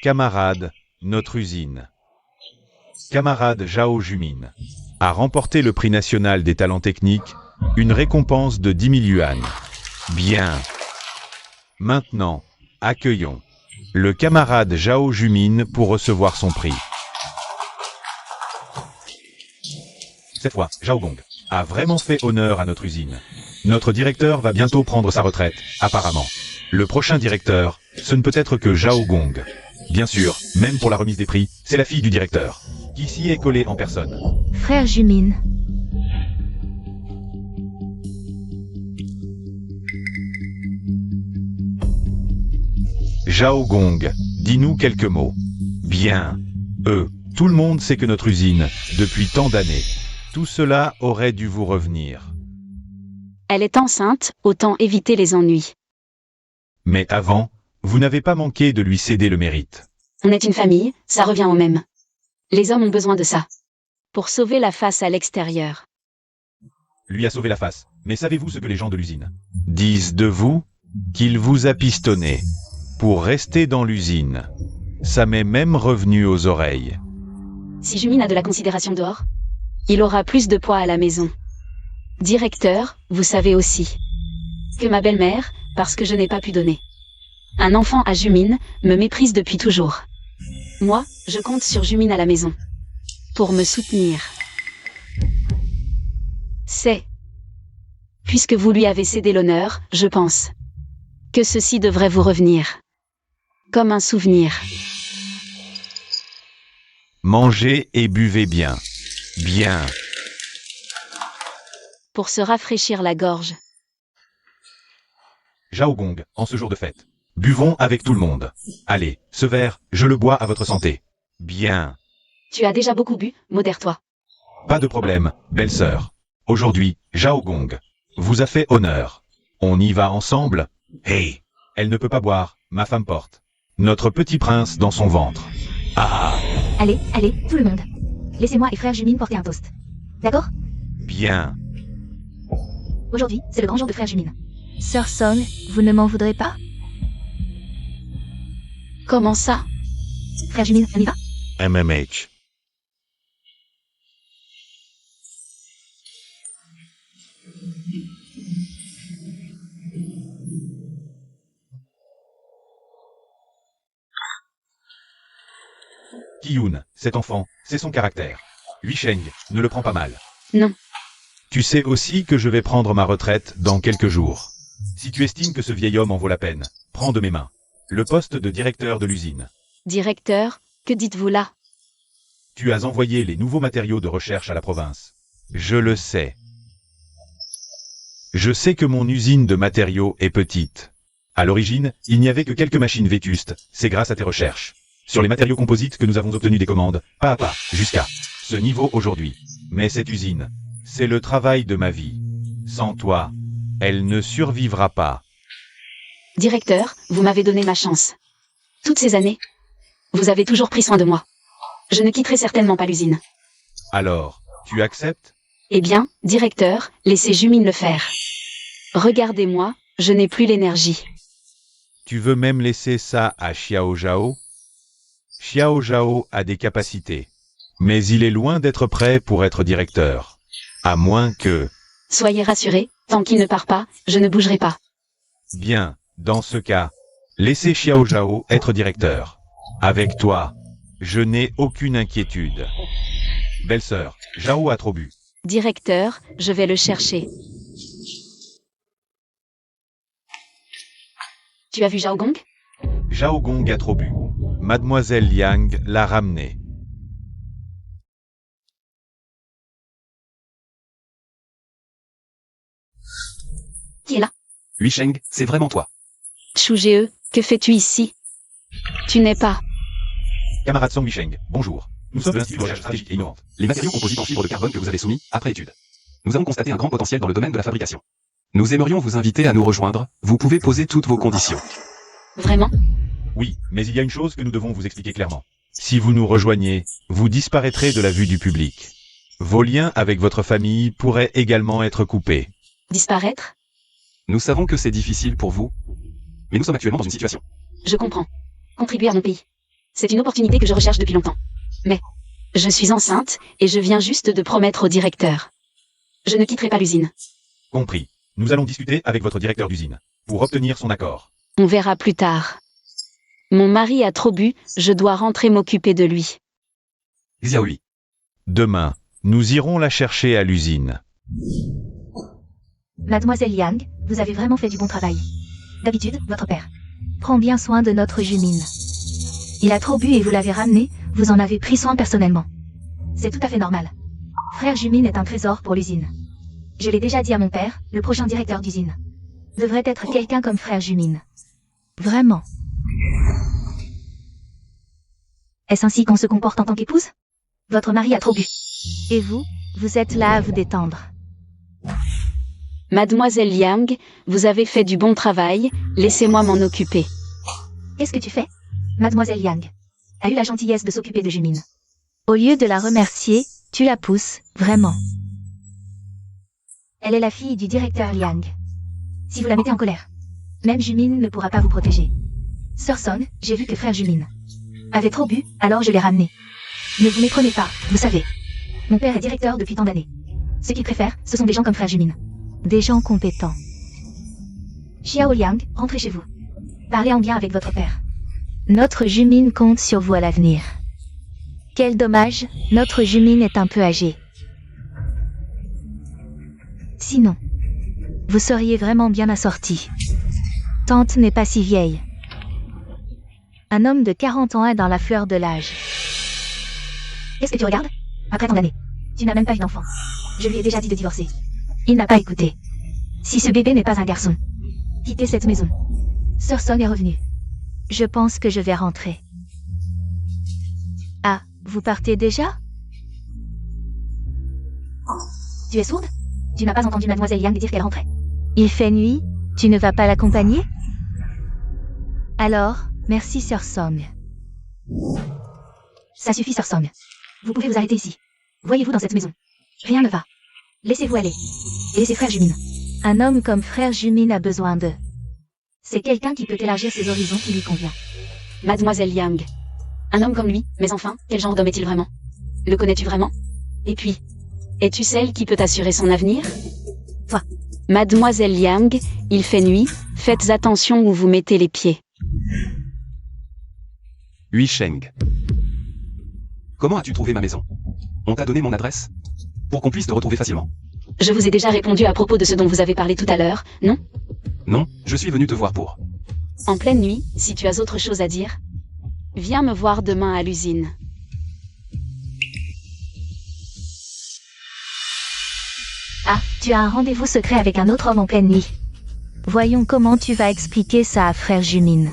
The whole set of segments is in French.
Camarade, notre usine. Camarade Zhao Jumin a remporté le prix national des talents techniques, une récompense de 10 000 yuan. Bien. Maintenant, accueillons le camarade Zhao Jumin pour recevoir son prix. Cette fois, Zhao Gong a vraiment fait honneur à notre usine. Notre directeur va bientôt prendre sa retraite, apparemment. Le prochain directeur, ce ne peut être que Zhao Gong. Bien sûr, même pour la remise des prix, c'est la fille du directeur, qui s'y est collée en personne. Frère Jumin. Zhao Gong, dis-nous quelques mots. Bien. Tout le monde sait que notre usine, depuis tant d'années, tout cela aurait dû vous revenir. Elle est enceinte, autant éviter les ennuis. Mais avant, vous n'avez pas manqué de lui céder le mérite. On est une famille, ça revient au même. Les hommes ont besoin de ça. Pour sauver la face à l'extérieur. Lui a sauvé la face. Mais savez-vous ce que les gens de l'usine disent de vous? Qu'il vous a pistonné. Pour rester dans l'usine. Ça m'est même revenu aux oreilles. Si Jumin a de la considération dehors, il aura plus de poids à la maison. Directeur, vous savez aussi que ma belle-mère, parce que je n'ai pas pu donner un enfant à Jumin, me méprise depuis toujours. Moi, je compte sur Jumin à la maison. Pour me soutenir. Puisque vous lui avez cédé l'honneur, je pense que ceci devrait vous revenir. Comme un souvenir. Mangez et buvez bien. Bien. Pour se rafraîchir la gorge. Zhao Gong, en ce jour de fête. Buvons avec tout le monde. Allez, ce verre, je le bois à votre santé. Bien. Tu as déjà beaucoup bu, modère-toi. Pas de problème, belle sœur. Aujourd'hui, Zhao Gong vous a fait honneur. On y va ensemble? Hey, elle ne peut pas boire, ma femme porte notre petit prince dans son ventre. Ah. Allez, tout le monde. Laissez-moi et frère Jumin porter un toast. D'accord? Bien. Aujourd'hui, c'est le grand jour de frère Jumin. Sœur Song, vous ne m'en voudrez pas? Comment ça? Frère Jumin, on y va? MMH. Qiyun, cet enfant, c'est son caractère. Huisheng, ne le prends pas mal. Non. Tu sais aussi que je vais prendre ma retraite dans quelques jours. Si tu estimes que ce vieil homme en vaut la peine, prends de mes mains le poste de directeur de l'usine. Directeur, que dites-vous là? Tu as envoyé les nouveaux matériaux de recherche à la province. Je le sais. Je sais que mon usine de matériaux est petite. À l'origine, il n'y avait que quelques machines vétustes, c'est grâce à tes recherches. Sur les matériaux composites que nous avons obtenu des commandes, pas à pas, jusqu'à ce niveau aujourd'hui. Mais cette usine, c'est le travail de ma vie. Sans toi, elle ne survivra pas. Directeur, vous m'avez donné ma chance. Toutes ces années, vous avez toujours pris soin de moi. Je ne quitterai certainement pas l'usine. Alors, tu acceptes? Eh bien, directeur, laissez Jumin le faire. Regardez-moi, je n'ai plus l'énergie. Tu veux même laisser ça à Xiao Zhao? Xiao Zhao a des capacités. Mais il est loin d'être prêt pour être directeur. À moins que... Soyez rassurés, tant qu'il ne part pas, je ne bougerai pas. Bien, dans ce cas, laissez Xiao Zhao être directeur. Avec toi, je n'ai aucune inquiétude. Belle-sœur, Zhao a trop bu. Directeur, je vais le chercher. Tu as vu Zhao Gong? Zhao Gong a trop bu. Mademoiselle Liang l'a ramené. Qui est là? Huisheng, c'est vraiment toi. Chu Ge, que fais-tu ici? Tu n'es pas... Camarade Song Huisheng, bonjour. Nous sommes de l'Institut de recherche stratégique et innovante. Les matériaux composites en fibre de carbone que vous avez soumis, après étude. Nous avons constaté un grand potentiel dans le domaine de la fabrication. Nous aimerions vous inviter à nous rejoindre, vous pouvez poser toutes vos conditions. Vraiment? Oui, mais il y a une chose que nous devons vous expliquer clairement. Si vous nous rejoignez, vous disparaîtrez de la vue du public. Vos liens avec votre famille pourraient également être coupés. Disparaître? Nous savons que c'est difficile pour vous, mais nous sommes actuellement dans une situation. Je comprends. Contribuer à mon pays. C'est une opportunité que je recherche depuis longtemps. Mais, je suis enceinte, et je viens juste de promettre au directeur. Je ne quitterai pas l'usine. Compris. Nous allons discuter avec votre directeur d'usine, pour obtenir son accord. On verra plus tard. Mon mari a trop bu, je dois rentrer m'occuper de lui. Xiaoli. Demain, nous irons la chercher à l'usine. Mademoiselle Yang, vous avez vraiment fait du bon travail. D'habitude, votre père prend bien soin de notre Jumine. Il a trop bu et vous l'avez ramené, vous en avez pris soin personnellement. C'est tout à fait normal. Frère Jumine est un trésor pour l'usine. Je l'ai déjà dit à mon père, le prochain directeur d'usine devrait être quelqu'un comme frère Jumine. Vraiment. Est-ce ainsi qu'on se comporte en tant qu'épouse? Votre mari a trop bu. Et vous, vous êtes là à vous détendre. Mademoiselle Yang, vous avez fait du bon travail, laissez-moi m'en occuper. Qu'est-ce que tu fais? Mademoiselle Yang a eu la gentillesse de s'occuper de Jumine. Au lieu de la remercier, tu la pousses, vraiment. Elle est la fille du directeur Liang. Si vous la mettez en colère, même Jumine ne pourra pas vous protéger. Sœur Song, j'ai vu que frère Jumine avait trop bu, alors je l'ai ramené. Ne vous méprenez pas, vous savez. Mon père est directeur depuis tant d'années. Ce qu'il préfère, ce sont des gens comme frère Jumine. Des gens compétents. Xiao Liang, rentrez chez vous. Parlez en bien avec votre père. Notre Jumine compte sur vous à l'avenir. Quel dommage, notre Jumine est un peu âgée. Sinon, vous seriez vraiment bien assorti. Tante n'est pas si vieille. Un homme de 40 ans est dans la fleur de l'âge. Qu'est-ce que tu regardes? Après tant d'années, tu n'as même pas eu d'enfant. Je lui ai déjà dit de divorcer. Il n'a pas écouté. Si ce bébé n'est pas un garçon, quittez cette maison. Sœur Song est revenue. Je pense que je vais rentrer. Ah, vous partez déjà? Tu es sourde? Tu n'as pas entendu Mademoiselle Yang dire qu'elle rentrait. Il fait nuit, tu ne vas pas l'accompagner? Alors, merci Sœur Song. Ça suffit Sœur Song. Vous pouvez vous arrêter ici. Voyez-vous dans cette maison. Rien ne va. Laissez-vous aller. Et laissez frère Jumine. Un homme comme frère Jumine a besoin d'eux. C'est quelqu'un qui peut élargir ses horizons qui lui convient. Mademoiselle Yang. Un homme comme lui, mais enfin, quel genre d'homme est-il vraiment? Le connais-tu vraiment? Et puis, es-tu celle qui peut assurer son avenir? Toi. Mademoiselle Yang, il fait nuit, faites attention où vous mettez les pieds. Huisheng. Comment as-tu trouvé ma maison? On t'a donné mon adresse? Pour qu'on puisse te retrouver facilement. Je vous ai déjà répondu à propos de ce dont vous avez parlé tout à l'heure, non? Non, je suis venu te voir pour. En pleine nuit, si tu as autre chose à dire, viens me voir demain à l'usine. Ah, tu as un rendez-vous secret avec un autre homme en pleine nuit. Voyons comment tu vas expliquer ça à frère Jumine.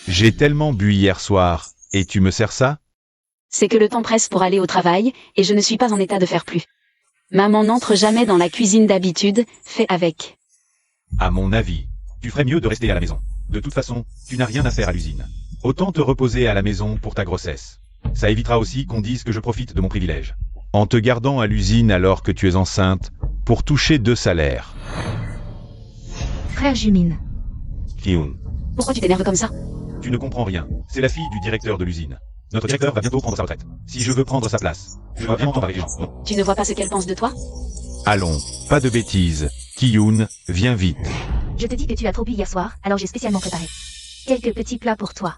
J'ai tellement bu hier soir, et tu me sers ça? C'est que le temps presse pour aller au travail, et je ne suis pas en état de faire plus. Maman n'entre jamais dans la cuisine d'habitude, fais avec. À mon avis, tu ferais mieux de rester à la maison. De toute façon, tu n'as rien à faire à l'usine. Autant te reposer à la maison pour ta grossesse. Ça évitera aussi qu'on dise que je profite de mon privilège. En te gardant à l'usine alors que tu es enceinte, pour toucher 2 salaires. Frère Jumine. Kyun, Pourquoi tu t'énerves comme ça? tu ne comprends rien. C'est la fille du directeur de l'usine. Notre directeur va bientôt prendre sa retraite. Si je veux prendre sa place, je dois bien m'entendre avec les gens. Non. Tu ne vois pas ce qu'elle pense de toi? Allons, pas de bêtises. Kyun, viens vite. Je te dis que tu as trop bu hier soir, alors j'ai spécialement préparé quelques petits plats pour toi.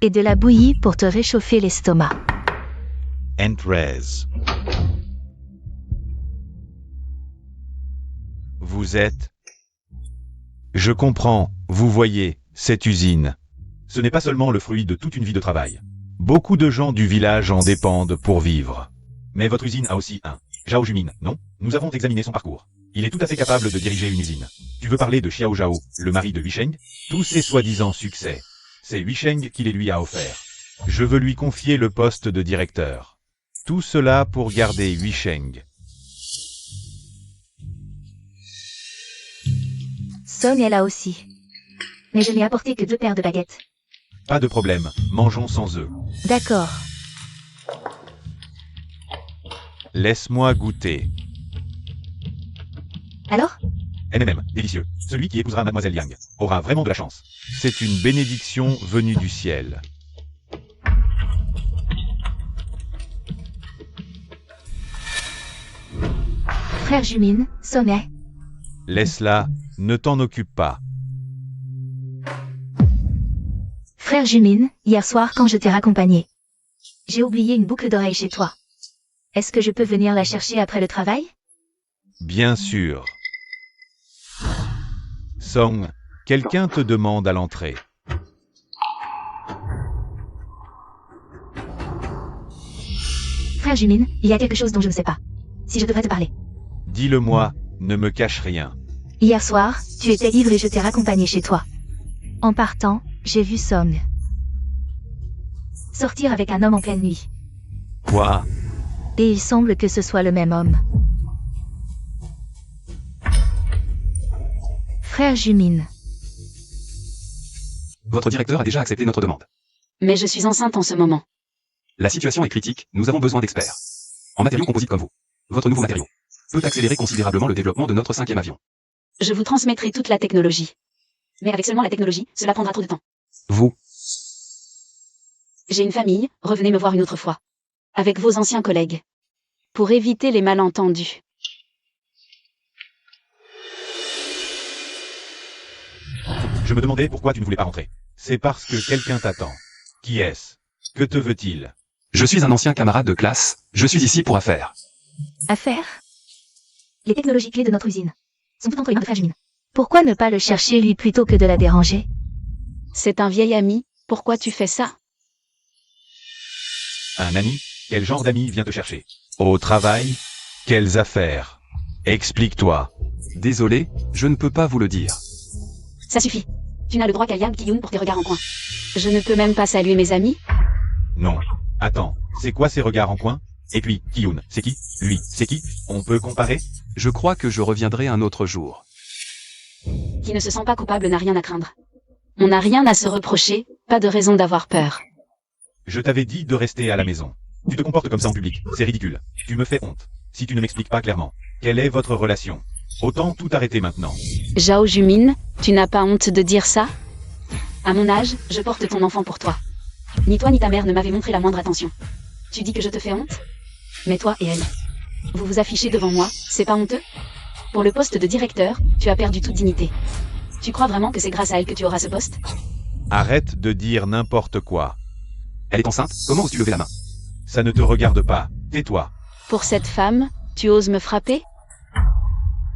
Et de la bouillie pour te réchauffer l'estomac. Entrez. Vous êtes... Je comprends, vous voyez, cette usine. Ce n'est pas seulement le fruit de toute une vie de travail. Beaucoup de gens du village en dépendent pour vivre. Mais votre usine a aussi un Zhao Jumine, non? Nous avons examiné son parcours. Il est tout à fait capable de diriger une usine. Tu veux parler de Xiao Zhao, le mari de Huisheng? Tous ses soi-disant succès, c'est Huisheng qui les lui a offerts. Je veux lui confier le poste de directeur. Tout cela pour garder Huisheng. Song est là aussi. Mais je n'ai apporté que 2 paires de baguettes. Pas de problème, mangeons sans œufs. D'accord. Laisse-moi goûter. Alors? MMM, délicieux. Celui qui épousera Mademoiselle Yang aura vraiment de la chance. C'est une bénédiction venue du ciel. Frère Jumin, Song est. Laisse-la, ne t'en occupe pas. Frère Jumin, hier soir quand je t'ai raccompagné, j'ai oublié une boucle d'oreille chez toi. Est-ce que je peux venir la chercher après le travail? Bien sûr. Song, quelqu'un te demande à l'entrée. Frère Jumin, il y a quelque chose dont je ne sais pas. Si je devrais te parler. Dis-le-moi, ne me cache rien. Hier soir, tu étais ivre et je t'ai raccompagné chez toi. En partant, j'ai vu Song sortir avec un homme en pleine nuit. Quoi? Et il semble que ce soit le même homme. Frère Jumin. Votre directeur a déjà accepté notre demande. Mais je suis enceinte en ce moment. La situation est critique, nous avons besoin d'experts. En matériaux composites comme vous. Votre nouveau matériau peut accélérer considérablement le développement de notre 5e avion. Je vous transmettrai toute la technologie. Mais avec seulement la technologie, cela prendra trop de temps. Vous, J'ai une famille, revenez me voir une autre fois. Avec vos anciens collègues. Pour éviter les malentendus. Je me demandais pourquoi tu ne voulais pas rentrer. C'est parce que quelqu'un t'attend. Qui est-ce? Que te veut-il? je suis un ancien camarade de classe, je suis ici pour affaires. Affaire? Les technologies clés de notre usine sont toutes entre les mains de Frère Jumin. Pourquoi ne pas le chercher lui plutôt que de la déranger? C'est un vieil ami, pourquoi tu fais ça? Un ami? Quel genre d'ami vient te chercher? Au travail? Quelles affaires? Explique-toi. Désolé, je ne peux pas vous le dire. Ça suffit. Tu n'as le droit qu'à Yang Ki-yoon pour tes regards en coin. Je ne peux même pas saluer mes amis? Non. Attends, c'est quoi ces regards en coin? Et puis, Ki-yoon, c'est qui? Lui, c'est qui? On peut comparer? Je crois que je reviendrai un autre jour. Qui ne se sent pas coupable n'a rien à craindre. On n'a rien à se reprocher, pas de raison d'avoir peur. Je t'avais dit de rester à la maison. Tu te comportes comme ça en public, c'est ridicule. Tu me fais honte. Si tu ne m'expliques pas clairement, quelle est votre relation? Autant tout arrêter maintenant. Zhao Jumin, tu n'as pas honte de dire ça? À mon âge, je porte ton enfant pour toi. Ni toi ni ta mère ne m'avaient montré la moindre attention. Tu dis que je te fais honte? Mais toi et elle, vous vous affichez devant moi, c'est pas honteux? Pour le poste de directeur, tu as perdu toute dignité. Tu crois vraiment que c'est grâce à elle que tu auras ce poste? Arrête de dire n'importe quoi. Elle est enceinte, comment oses-tu lever la main? Ça ne te regarde pas. Tais-toi. Pour cette femme, tu oses me frapper?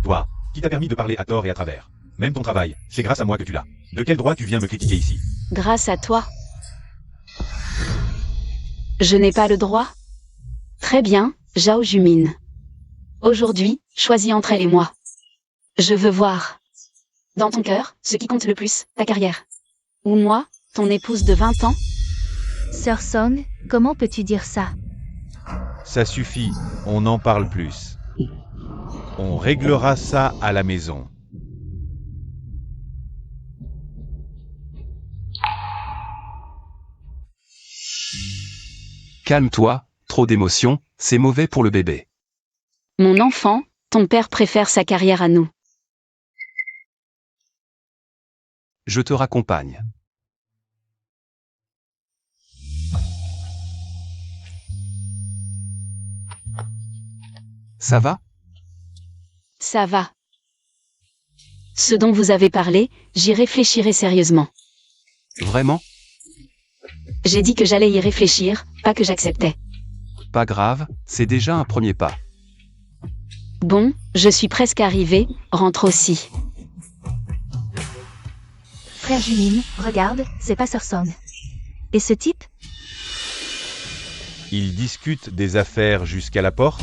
Toi, qui t'a permis de parler à tort et à travers. Même ton travail, c'est grâce à moi que tu l'as. De quel droit tu viens me critiquer ici? Grâce à toi. Je n'ai pas le droit? Très bien, Zhao Jumin. Aujourd'hui, choisis entre elle et moi. Je veux voir. Dans ton cœur, ce qui compte le plus, ta carrière. Ou moi, ton épouse de 20 ans? Sœur Song, comment peux-tu dire ça? Ça suffit, on n'en parle plus. On réglera ça à la maison. Calme-toi, trop d'émotions, c'est mauvais pour le bébé. Mon enfant, ton père préfère sa carrière à nous. Je te raccompagne. Ça va? Ça va. Ce dont vous avez parlé, j'y réfléchirai sérieusement. Vraiment? J'ai dit que j'allais y réfléchir, pas que j'acceptais. Pas grave, c'est déjà un premier pas. Bon, je suis presque arrivée, rentre aussi. Frère Jumin, regarde, c'est pas Sœur Song. Et ce type? Ils discutent des affaires jusqu'à la porte.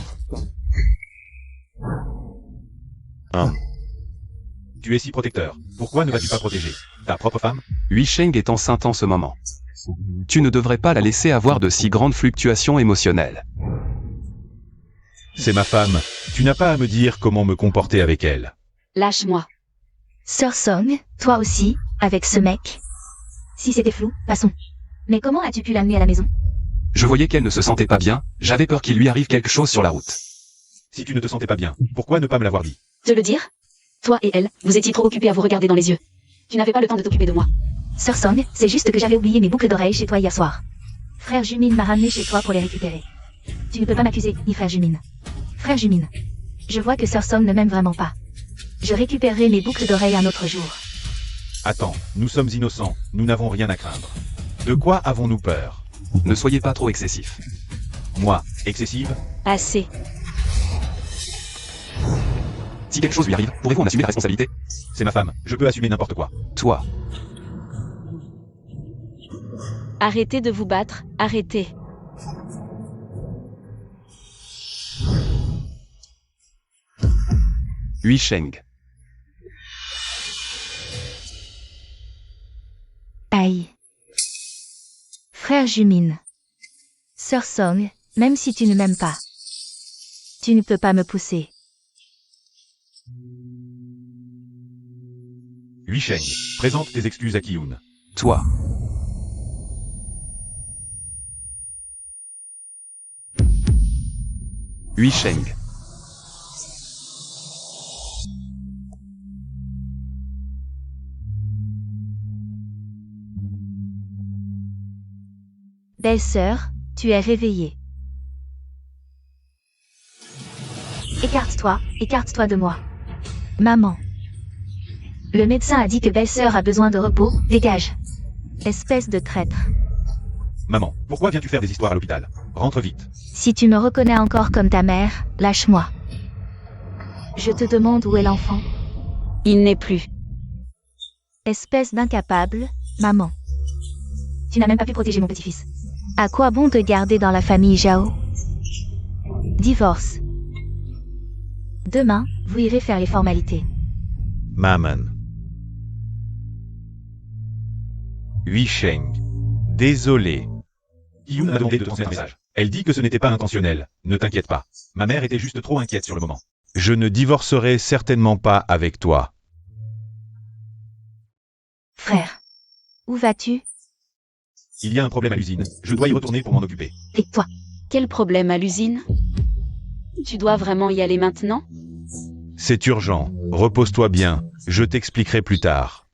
Tu es si protecteur. Pourquoi ne vas-tu pas protéger ta propre femme? Hui Sheng est enceinte en ce moment. Tu ne devrais pas la laisser avoir de si grandes fluctuations émotionnelles. C'est ma femme. Tu n'as pas à me dire comment me comporter avec elle. Lâche-moi. Sœur Song, toi aussi, avec ce mec? Si c'était flou, passons. Mais comment as-tu pu l'amener à la maison? Je voyais qu'elle ne se sentait pas bien, j'avais peur qu'il lui arrive quelque chose sur la route. Si tu ne te sentais pas bien, pourquoi ne pas me l'avoir dit? Te le dire? Toi et elle, vous étiez trop occupés à vous regarder dans les yeux. Tu n'avais pas le temps de t'occuper de moi. Sœur Song, c'est juste que j'avais oublié mes boucles d'oreilles chez toi hier soir. Frère Jumine m'a ramené chez toi pour les récupérer. Tu ne peux pas m'accuser, ni frère Jumine. Frère Jumine. Je vois que Sœur Song ne m'aime vraiment pas. Je récupérerai mes boucles d'oreilles un autre jour. Attends, nous sommes innocents, nous n'avons rien à craindre. De quoi avons-nous peur? Ne soyez pas trop excessif. Moi, excessive? Assez. Si quelque chose lui arrive, pourrez-vous en assumer la responsabilité? C'est ma femme, je peux assumer n'importe quoi. Toi. Arrêtez de vous battre, arrêtez. Hui Sheng. Aïe. Frère Jumine. Sœur Song, même si tu ne m'aimes pas, tu ne peux pas me pousser. Hui Sheng, présente tes excuses à Qiyun. Toi. Hui Sheng. Belle-sœur, tu es réveillée. Écarte-toi de moi. Maman. Le médecin a dit que belle-sœur a besoin de repos, dégage. Espèce de traître. Maman, pourquoi viens-tu faire des histoires à l'hôpital? Rentre vite. Si tu me reconnais encore comme ta mère, lâche-moi. Je te demande où est l'enfant. Il n'est plus. Espèce d'incapable, maman. Tu n'as même pas pu protéger mon petit-fils. À quoi bon te garder dans la famille Zhao? Divorce. Demain, vous irez faire les formalités. Maman. Hui Sheng. Désolé. Qiyun m'a demandé de transmettre un message. Elle dit que ce n'était pas intentionnel. Ne t'inquiète pas. Ma mère était juste trop inquiète sur le moment. Je ne divorcerai certainement pas avec toi. Frère. Où vas-tu? Il y a un problème à l'usine. Je dois y retourner pour m'en occuper. Tais-toi. Quel problème à l'usine? Tu dois vraiment y aller maintenant? C'est urgent. Repose-toi bien. Je t'expliquerai plus tard.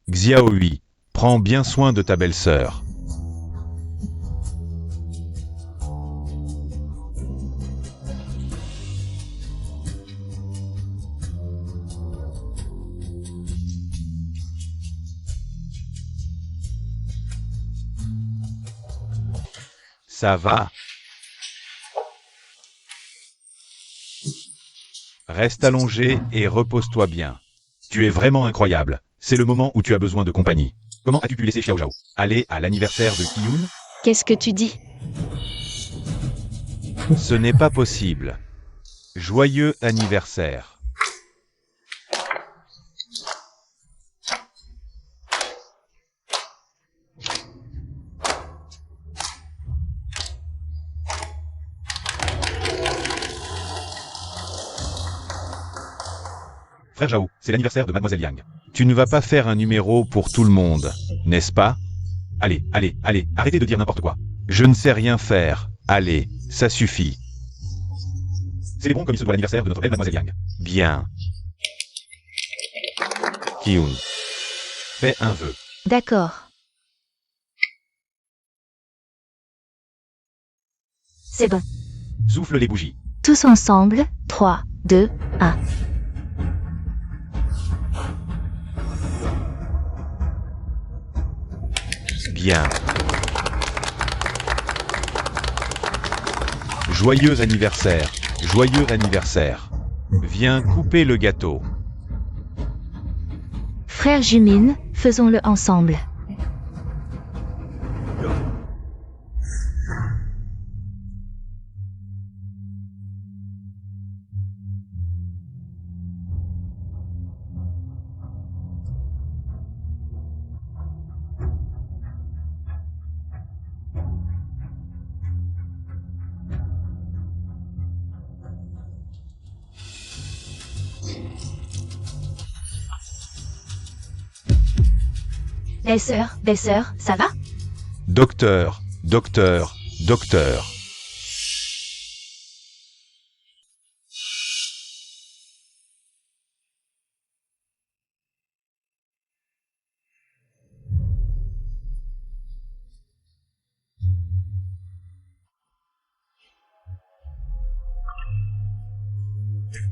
Xiaohui, prends bien soin de ta belle-sœur. Ça va. Reste allongé et repose-toi bien. Tu es vraiment incroyable. C'est le moment où tu as besoin de compagnie. Comment as-tu pu laisser Xiao Zhao aller à l'anniversaire de Qiyun? Qu'est-ce que tu dis? Ce n'est pas possible. Joyeux anniversaire. Frère Zhao, c'est l'anniversaire de Mademoiselle Yang. Tu ne vas pas faire un numéro pour tout le monde, n'est-ce pas? Allez, arrêtez de dire n'importe quoi. Je ne sais rien faire. Allez, ça suffit. Célébrons comme il se doit l'anniversaire de notre belle Mademoiselle Yang. Bien. Qiyun. Fais un vœu. D'accord. C'est bon. Souffle les bougies. Tous ensemble, 3, 2, 1. Bien. Joyeux anniversaire. Joyeux anniversaire. Viens couper le gâteau. Frère Jumine, faisons-le ensemble. Belle-sœur, ça va? Docteur, docteur, docteur.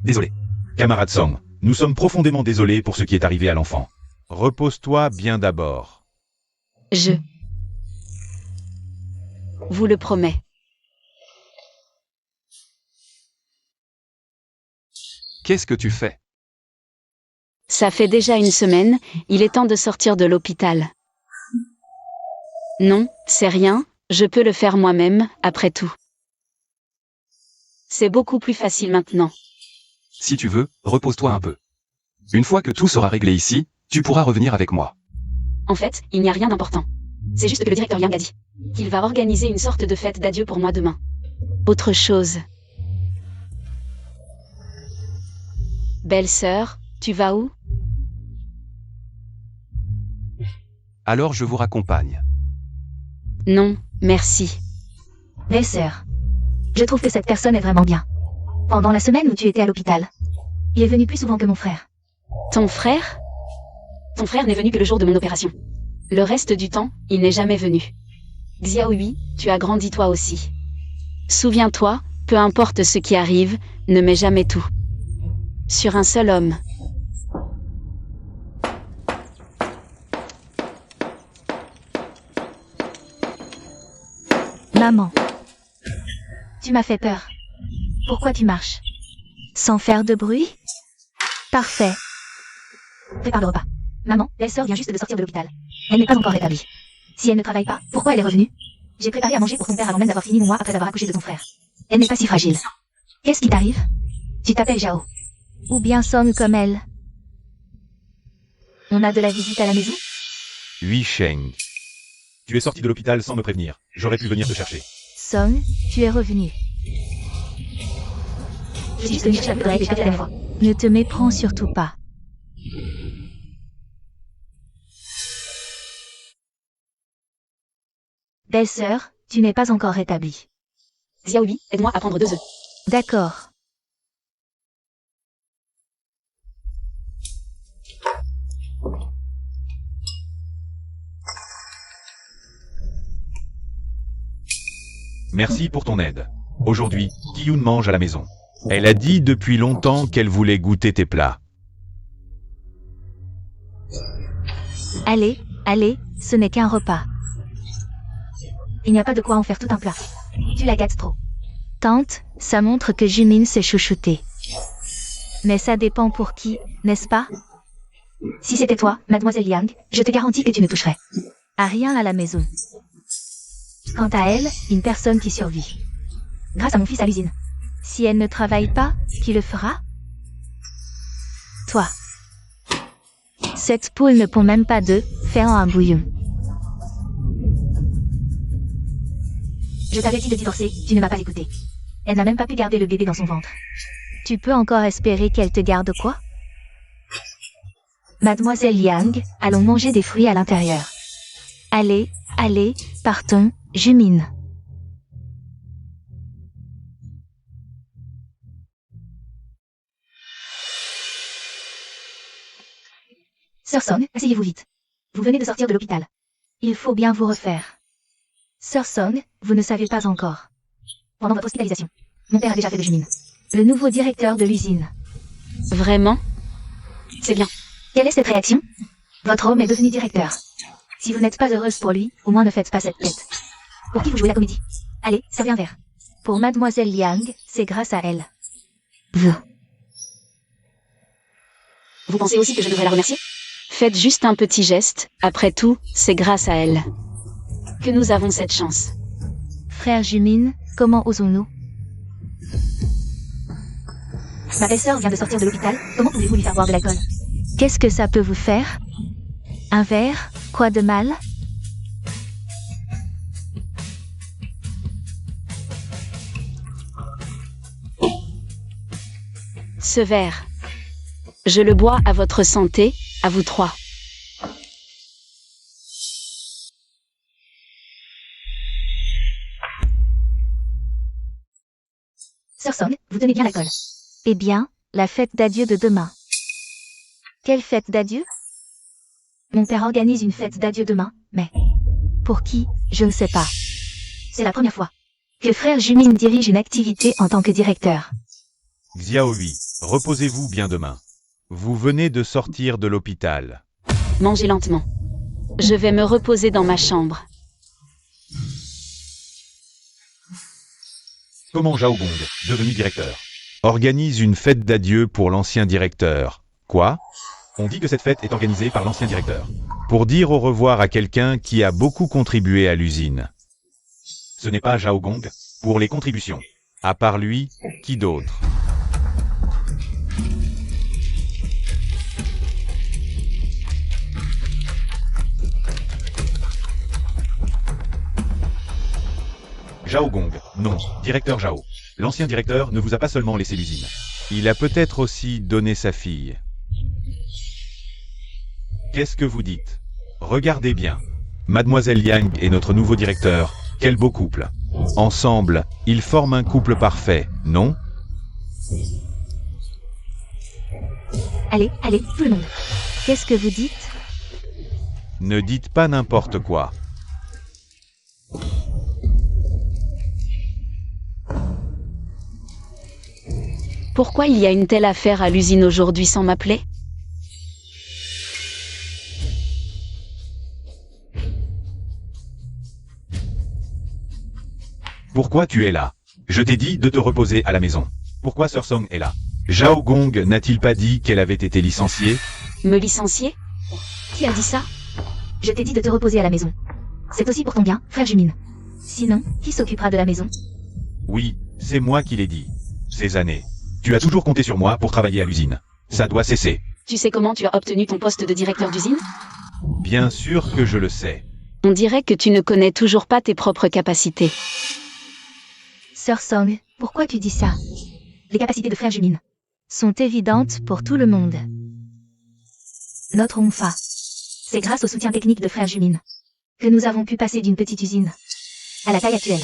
Désolé. Camarade Song, nous sommes profondément désolés pour ce qui est arrivé à l'enfant. Repose-toi bien d'abord. Je vous le promets. Qu'est-ce que tu fais? Ça fait déjà une semaine, il est temps de sortir de l'hôpital. Non, c'est rien, je peux le faire moi-même, après tout. C'est beaucoup plus facile maintenant. Si tu veux, repose-toi un peu. Une fois que tout sera réglé ici, tu pourras revenir avec moi. En fait, il n'y a rien d'important. C'est juste que le directeur Yang a dit qu'il va organiser une sorte de fête d'adieu pour moi demain. Autre chose. Belle sœur, tu vas où? Alors je vous raccompagne. Non, merci. Belle sœur. Je trouve que cette personne est vraiment bien. Pendant la semaine où tu étais à l'hôpital, il est venu plus souvent que mon frère. Ton frère? Ton frère n'est venu que le jour de mon opération. Le reste du temps, il n'est jamais venu. Xiaohui, tu as grandi toi aussi. Souviens-toi, peu importe ce qui arrive, ne mets jamais tout sur un seul homme. Maman. Tu m'as fait peur. Pourquoi tu marches? Sans faire de bruit? Parfait. Prépare le repas. Maman, belle-sœur vient juste de sortir de l'hôpital. Elle n'est pas encore rétablie. Si elle ne travaille pas, pourquoi elle est revenue? J'ai préparé à manger pour ton père avant même d'avoir fini mon mois après avoir accouché de ton frère. Elle n'est pas si fragile. Qu'est-ce qui t'arrive? Tu t'appelles Zhao. Ou bien Song comme elle. On a de la visite à la maison? Oui, Sheng. Tu es sorti de l'hôpital sans me prévenir. J'aurais pu venir te chercher. Song, tu es revenu. Je suis juste venue chercher la poudre à la dernière fois. Ne te méprends surtout pas. Belle-sœur, tu n'es pas encore rétablie. Xiaohui, aide-moi à prendre 2 œufs. D'accord. Merci pour ton aide. Aujourd'hui, Kiyun mange à la maison. Elle a dit depuis longtemps qu'elle voulait goûter tes plats. Allez, allez, ce n'est qu'un repas. Il n'y a pas de quoi en faire tout un plat. Tu la gâtes trop. Tante, ça montre que Jumin s'est chouchouté. Mais ça dépend pour qui, n'est-ce pas? Si c'était toi, mademoiselle Yang, je te garantis que tu ne toucherais à rien à la maison. Quant à elle, une personne qui survit. Grâce à mon fils à l'usine. Si elle ne travaille pas, qui le fera? Toi. Cette poule ne pond même pas d'œufs, fais-en un bouillon. Je t'avais dit de divorcer, tu ne m'as pas écouté. Elle n'a même pas pu garder le bébé dans son ventre. Tu peux encore espérer qu'elle te garde quoi? Mademoiselle Yang, allons manger des fruits à l'intérieur. Allez, allez, partons, Jumin. Sœur Song, asseyez-vous vite. Vous venez de sortir de l'hôpital. Il faut bien vous refaire. Sœur Song, vous ne savez pas encore. Pendant votre hospitalisation, mon père a déjà fait de Jumin le nouveau directeur de l'usine. Vraiment? C'est bien. Quelle est cette réaction? Votre homme est devenu directeur. Si vous n'êtes pas heureuse pour lui, au moins ne faites pas cette tête. Pour qui vous jouez la comédie? Allez, servez un verre. Pour mademoiselle Yang, c'est grâce à elle. Vous pensez aussi que je devrais la remercier? Faites juste un petit geste, après tout, c'est grâce à elle que nous avons cette chance. Frère Jumin, comment osons-nous? Ma belle-sœur vient de sortir de l'hôpital, comment pouvez-vous lui faire boire de l'alcool? Qu'est-ce que ça peut vous faire? Un verre? Quoi de mal? Ce verre. Je le bois à votre santé, à vous trois. Sœur Song, vous tenez bien l'alcool. Eh bien, la fête d'adieu de demain. Quelle fête d'adieu? Mon père organise une fête d'adieu demain, mais... Pour qui, je ne sais pas. C'est la première fois que frère Jumin dirige une activité en tant que directeur. Xiaohui, reposez-vous bien demain. Vous venez de sortir de l'hôpital. Mangez lentement. Je vais me reposer dans ma chambre. Comment Zhao Gong, devenu directeur, organise une fête d'adieu pour l'ancien directeur? Quoi? On dit que cette fête est organisée par l'ancien directeur pour dire au revoir à quelqu'un qui a beaucoup contribué à l'usine. Ce n'est pas Zhao Gong pour les contributions. À part lui, qui d'autre? Zhao Gong, non, directeur Zhao. L'ancien directeur ne vous a pas seulement laissé l'usine. Il a peut-être aussi donné sa fille. Qu'est-ce que vous dites? Regardez bien. Mademoiselle Yang est notre nouveau directeur. Quel beau couple. Ensemble, ils forment un couple parfait, non? Allez, tout le monde. Qu'est-ce que vous dites? Ne dites pas n'importe quoi. Pourquoi il y a une telle affaire à l'usine aujourd'hui sans m'appeler? Pourquoi tu es là? Je t'ai dit de te reposer à la maison. Pourquoi Sir Song est là? Zhao Gong n'a-t-il pas dit qu'elle avait été licenciée? Me licencier? Qui a dit ça? Je t'ai dit de te reposer à la maison. C'est aussi pour ton bien, frère Jumin. Sinon, qui s'occupera de la maison? Oui, c'est moi qui l'ai dit. Ces années. Tu as toujours compté sur moi pour travailler à l'usine. Ça doit cesser. Tu sais comment tu as obtenu ton poste de directeur d'usine? Bien sûr que je le sais. On dirait que tu ne connais toujours pas tes propres capacités. Sir Song, pourquoi tu dis ça? Les capacités de frère Jumin sont évidentes pour tout le monde. Notre Onfa, c'est grâce au soutien technique de frère Jumin que nous avons pu passer d'une petite usine à la taille actuelle.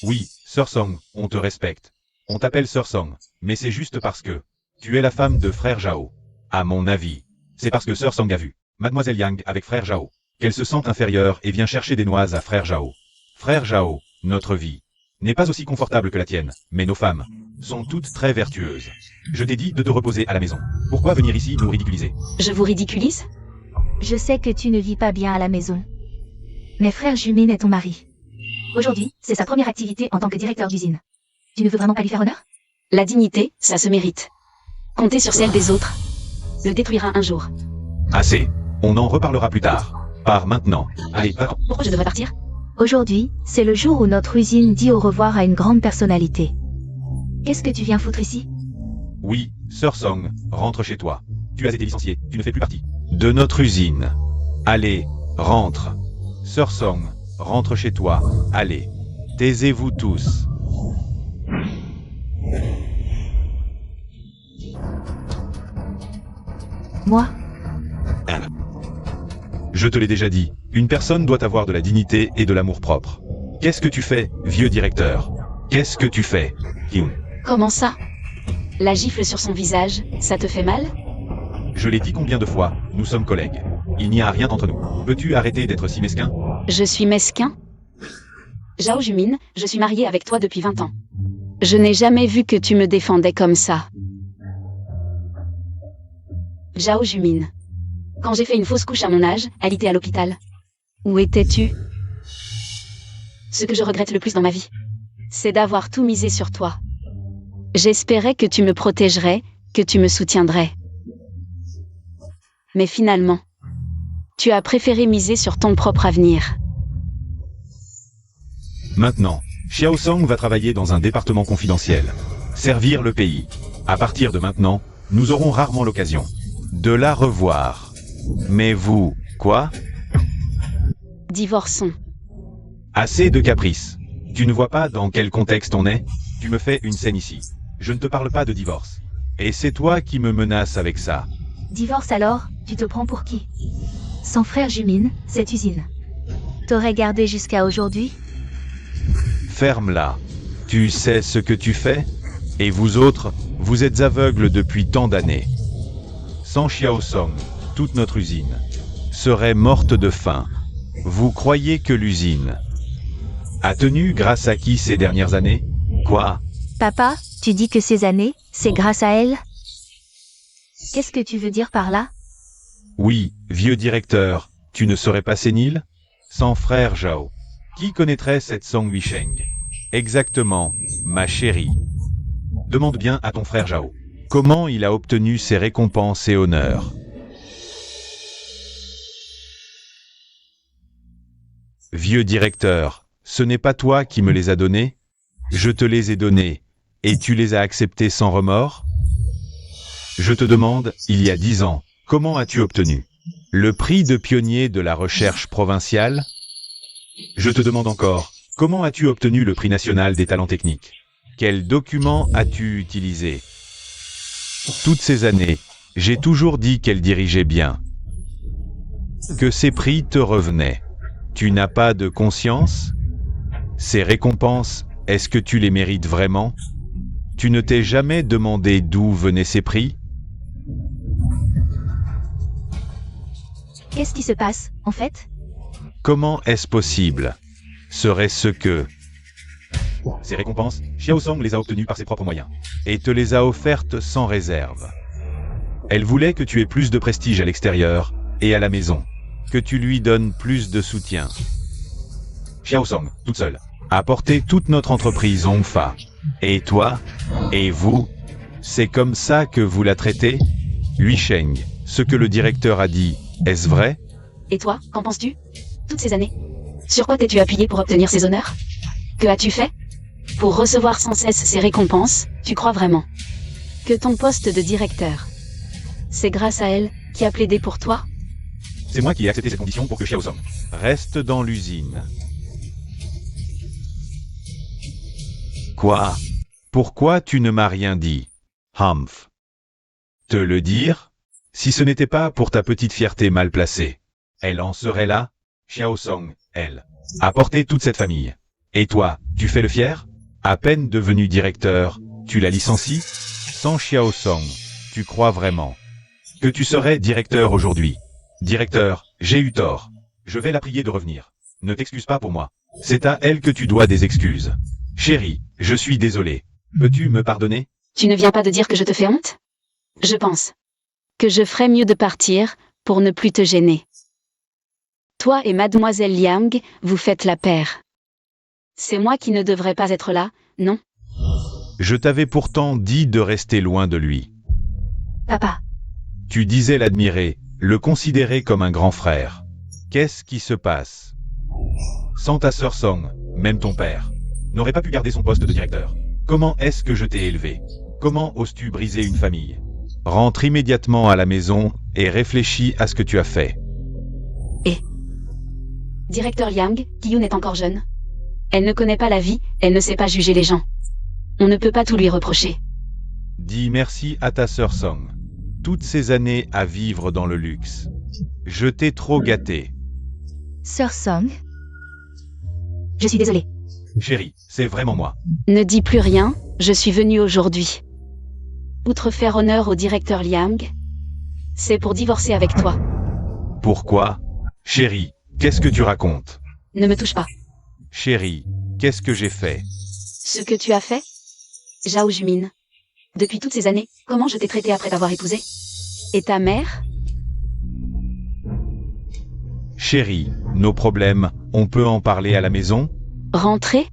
Oui, Sir Song, on te respecte. On t'appelle Sir Song, mais c'est juste parce que tu es la femme de frère Zhao. À mon avis, c'est parce que Sir Song a vu Mademoiselle Yang avec frère Zhao, qu'elle se sent inférieure et vient chercher des noix à frère Zhao. Frère Zhao, notre vie n'est pas aussi confortable que la tienne, mais nos femmes sont toutes très vertueuses. Je t'ai dit de te reposer à la maison. Pourquoi venir ici nous ridiculiser? Je vous ridiculise? Je sais que tu ne vis pas bien à la maison. Mais frère Jumin est ton mari. Aujourd'hui, c'est sa première activité en tant que directeur d'usine. Tu ne veux vraiment pas lui faire honneur? La dignité, ça se mérite. Compter sur celle des autres le détruira un jour. Assez. On en reparlera plus tard. Pars maintenant. Allez, pars. Pourquoi je devrais partir? Aujourd'hui, c'est le jour où notre usine dit au revoir à une grande personnalité. Qu'est-ce que tu viens foutre ici? Oui, Sir Song, rentre chez toi. Tu as été licencié, tu ne fais plus partie de notre usine. Allez, rentre. Sir Song, rentre chez toi. Allez. Taisez-vous tous. Moi? Je te l'ai déjà dit, une personne doit avoir de la dignité et de l'amour-propre. Qu'est-ce que tu fais, vieux directeur? Qu'est-ce que tu fais, Hyun? Comment ça? La gifle sur son visage, ça te fait mal? Je l'ai dit combien de fois, nous sommes collègues. Il n'y a rien entre nous. Peux-tu arrêter d'être si mesquin? Je suis mesquin? Zhao Jumin, je suis mariée avec toi depuis 20 ans. Je n'ai jamais vu que tu me défendais comme ça. Zhao Jumin. Quand j'ai fait une fausse couche à mon âge, elle était à l'hôpital. Où étais-tu? Ce que je regrette le plus dans ma vie, c'est d'avoir tout misé sur toi. J'espérais que tu me protégerais, que tu me soutiendrais. Mais finalement, tu as préféré miser sur ton propre avenir. Maintenant, Xiao Song va travailler dans un département confidentiel. Servir le pays. À partir de maintenant, nous aurons rarement l'occasion de la revoir. Mais vous, quoi? Divorçons. Assez de caprices. Tu ne vois pas dans quel contexte on est? Tu me fais une scène ici. Je ne te parle pas de divorce. Et c'est toi qui me menaces avec ça. Divorce alors, tu te prends pour qui? Sans frère Jumin, cette usine t'aurais gardé jusqu'à aujourd'hui? Ferme-la. Tu sais ce que tu fais? Et vous autres, vous êtes aveugles depuis tant d'années. Sans Xiao Song, toute notre usine serait morte de faim. Vous croyez que l'usine a tenu grâce à qui ces dernières années? Quoi? Papa, tu dis que ces années C'est grâce à elle? Qu'est-ce que tu veux dire par là? Oui, vieux directeur, tu ne serais pas sénile? Sans frère Zhao. Qui connaîtrait cette Song Wisheng? Exactement, ma chérie. Demande bien à ton frère Zhao. Comment il a obtenu ses récompenses et honneurs? Vieux directeur, ce n'est pas toi qui me les as donnés? Je te les ai donnés, et tu les as acceptés sans remords? Je te demande, il y a 10 ans, comment as-tu obtenu le prix de pionnier de la recherche provinciale? Je te demande encore, comment as-tu obtenu le prix national des talents techniques? Quels documents as-tu utilisé? Toutes ces années, j'ai toujours dit qu'elle dirigeait bien. Que ces prix te revenaient. Tu n'as pas de conscience? Ces récompenses, est-ce que tu les mérites vraiment? Tu ne t'es jamais demandé d'où venaient ces prix? Qu'est-ce qui se passe, en fait? Comment est-ce possible? Serait-ce que... Ces récompenses, Xiao Song les a obtenues par ses propres moyens, et te les a offertes sans réserve. Elle voulait que tu aies plus de prestige à l'extérieur, et à la maison, que tu lui donnes plus de soutien. Xiao Song, toute seule, a porté toute notre entreprise Hongfa. Et toi? Et vous? C'est comme ça que vous la traitez? Lui Sheng, ce que le directeur a dit, est-ce vrai? Et toi, qu'en penses-tu? Toutes ces années. Sur quoi t'es-tu appuyé pour obtenir ces honneurs? Que as-tu fait? Pour recevoir sans cesse ces récompenses, tu crois vraiment que ton poste de directeur, c'est grâce à elle qui a plaidé pour toi? C'est moi qui ai accepté cette condition pour que Xiao Song reste dans l'usine. Quoi? Pourquoi tu ne m'as rien dit? Humph. Te le dire? Si ce n'était pas pour ta petite fierté mal placée, elle en serait là? Xiao Song, elle, a porté toute cette famille. Et toi, tu fais le fier? À peine devenu directeur, tu la licencies? Sans Xiao Song, tu crois vraiment que tu serais directeur aujourd'hui? Directeur, j'ai eu tort. Je vais la prier de revenir. Ne t'excuse pas pour moi. C'est à elle que tu dois des excuses. Chérie, je suis désolé. Peux-tu me pardonner? Tu ne viens pas de dire que je te fais honte? Je pense que je ferais mieux de partir pour ne plus te gêner. Toi et mademoiselle Liang, vous faites la paire. C'est moi qui ne devrais pas être là, non? Je t'avais pourtant dit de rester loin de lui. Papa, Tu disais l'admirer, le considérer comme un grand frère. Qu'est-ce qui se passe? Sans ta sœur Song, même ton père, n'aurait pas pu garder son poste de directeur. Comment est-ce que je t'ai élevé? Comment oses-tu briser une famille? Rentre immédiatement à la maison et réfléchis à ce que tu as fait. Directeur Liang, Qiyun est encore jeune. Elle ne connaît pas la vie, elle ne sait pas juger les gens. On ne peut pas tout lui reprocher. Dis merci à ta sœur Song. Toutes ces années à vivre dans le luxe. Je t'ai trop gâté. Sœur Song? Je suis désolée. Chérie, c'est vraiment moi. Ne dis plus rien, je suis venue aujourd'hui. Outre faire honneur au directeur Liang, c'est pour divorcer avec toi. Pourquoi? Chérie, qu'est-ce que tu racontes? Ne me touche pas. Chérie, qu'est-ce que j'ai fait? Ce que tu as fait? Zhao Jumin. Depuis toutes ces années, comment je t'ai traité après t'avoir épousé? Et ta mère? Chérie, nos problèmes, on peut en parler à la maison? Rentrer?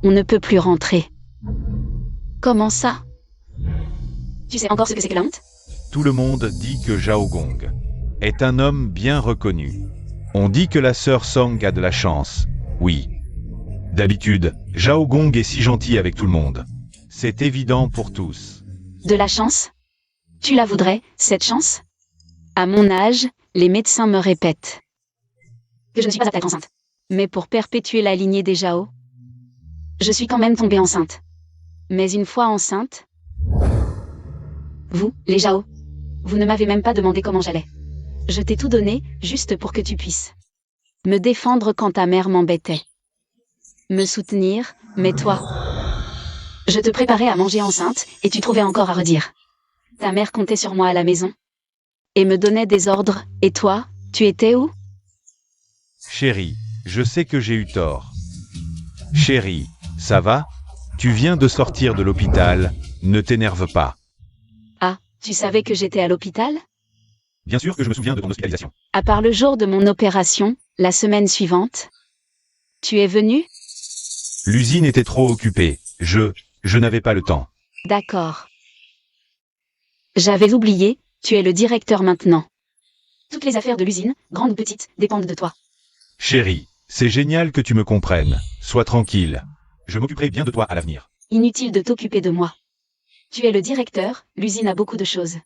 On ne peut plus rentrer. Comment ça? Tu sais encore ce que c'est que la honte? Tout le monde dit que Zhao Gong est un homme bien reconnu. On dit que la sœur Song a de la chance. Oui. D'habitude, Zhao Gong est si gentil avec tout le monde. C'est évident pour tous. De la chance? Tu la voudrais, cette chance? À mon âge, les médecins me répètent que je ne suis pas apte à être enceinte. Mais pour perpétuer la lignée des Zhao, je suis quand même tombée enceinte. Mais une fois enceinte, vous, les Zhao, vous ne m'avez même pas demandé comment j'allais. Je t'ai tout donné, juste pour que tu puisses me défendre quand ta mère m'embêtait. Me soutenir, mais toi, je te préparais à manger enceinte, et tu trouvais encore à redire. Ta mère comptait sur moi à la maison, et me donnait des ordres, et toi, tu étais où? Chérie, je sais que j'ai eu tort. Chérie, ça va? Tu viens de sortir de l'hôpital, ne t'énerve pas. Ah, tu savais que j'étais à l'hôpital? Bien sûr que je me souviens de ton hospitalisation. À part le jour de mon opération, la semaine suivante. Tu es venu? L'usine était trop occupée. Je n'avais pas le temps. D'accord. J'avais oublié, tu es le directeur maintenant. Toutes les affaires de l'usine, grandes ou petites, dépendent de toi. Chérie, c'est génial que tu me comprennes. Sois tranquille. Je m'occuperai bien de toi à l'avenir. Inutile de t'occuper de moi. Tu es le directeur, l'usine a beaucoup de choses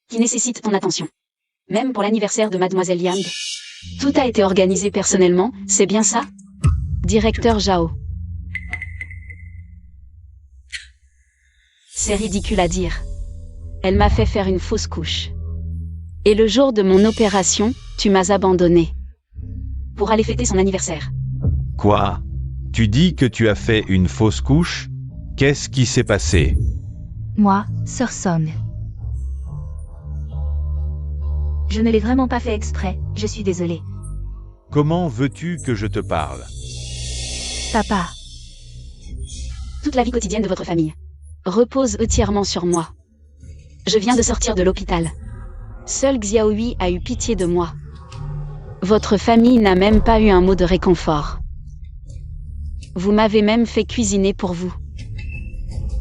qui nécessitent ton attention. Même pour l'anniversaire de Mademoiselle Yang. Tout a été organisé personnellement, c'est bien ça? Directeur Zhao. C'est ridicule à dire. Elle m'a fait faire une fausse couche. Et le jour de mon opération, tu m'as abandonné. Pour aller fêter son anniversaire. Quoi? Tu dis que tu as fait une fausse couche? Qu'est-ce qui s'est passé? Moi, Sœur Song. Je ne l'ai vraiment pas fait exprès, je suis désolée. Comment veux-tu que je te parle? Papa, Toute la vie quotidienne de votre famille repose entièrement sur moi. Je viens de sortir de l'hôpital. Seul Xiaohui a eu pitié de moi. Votre famille n'a même pas eu un mot de réconfort. Vous m'avez même fait cuisiner pour vous.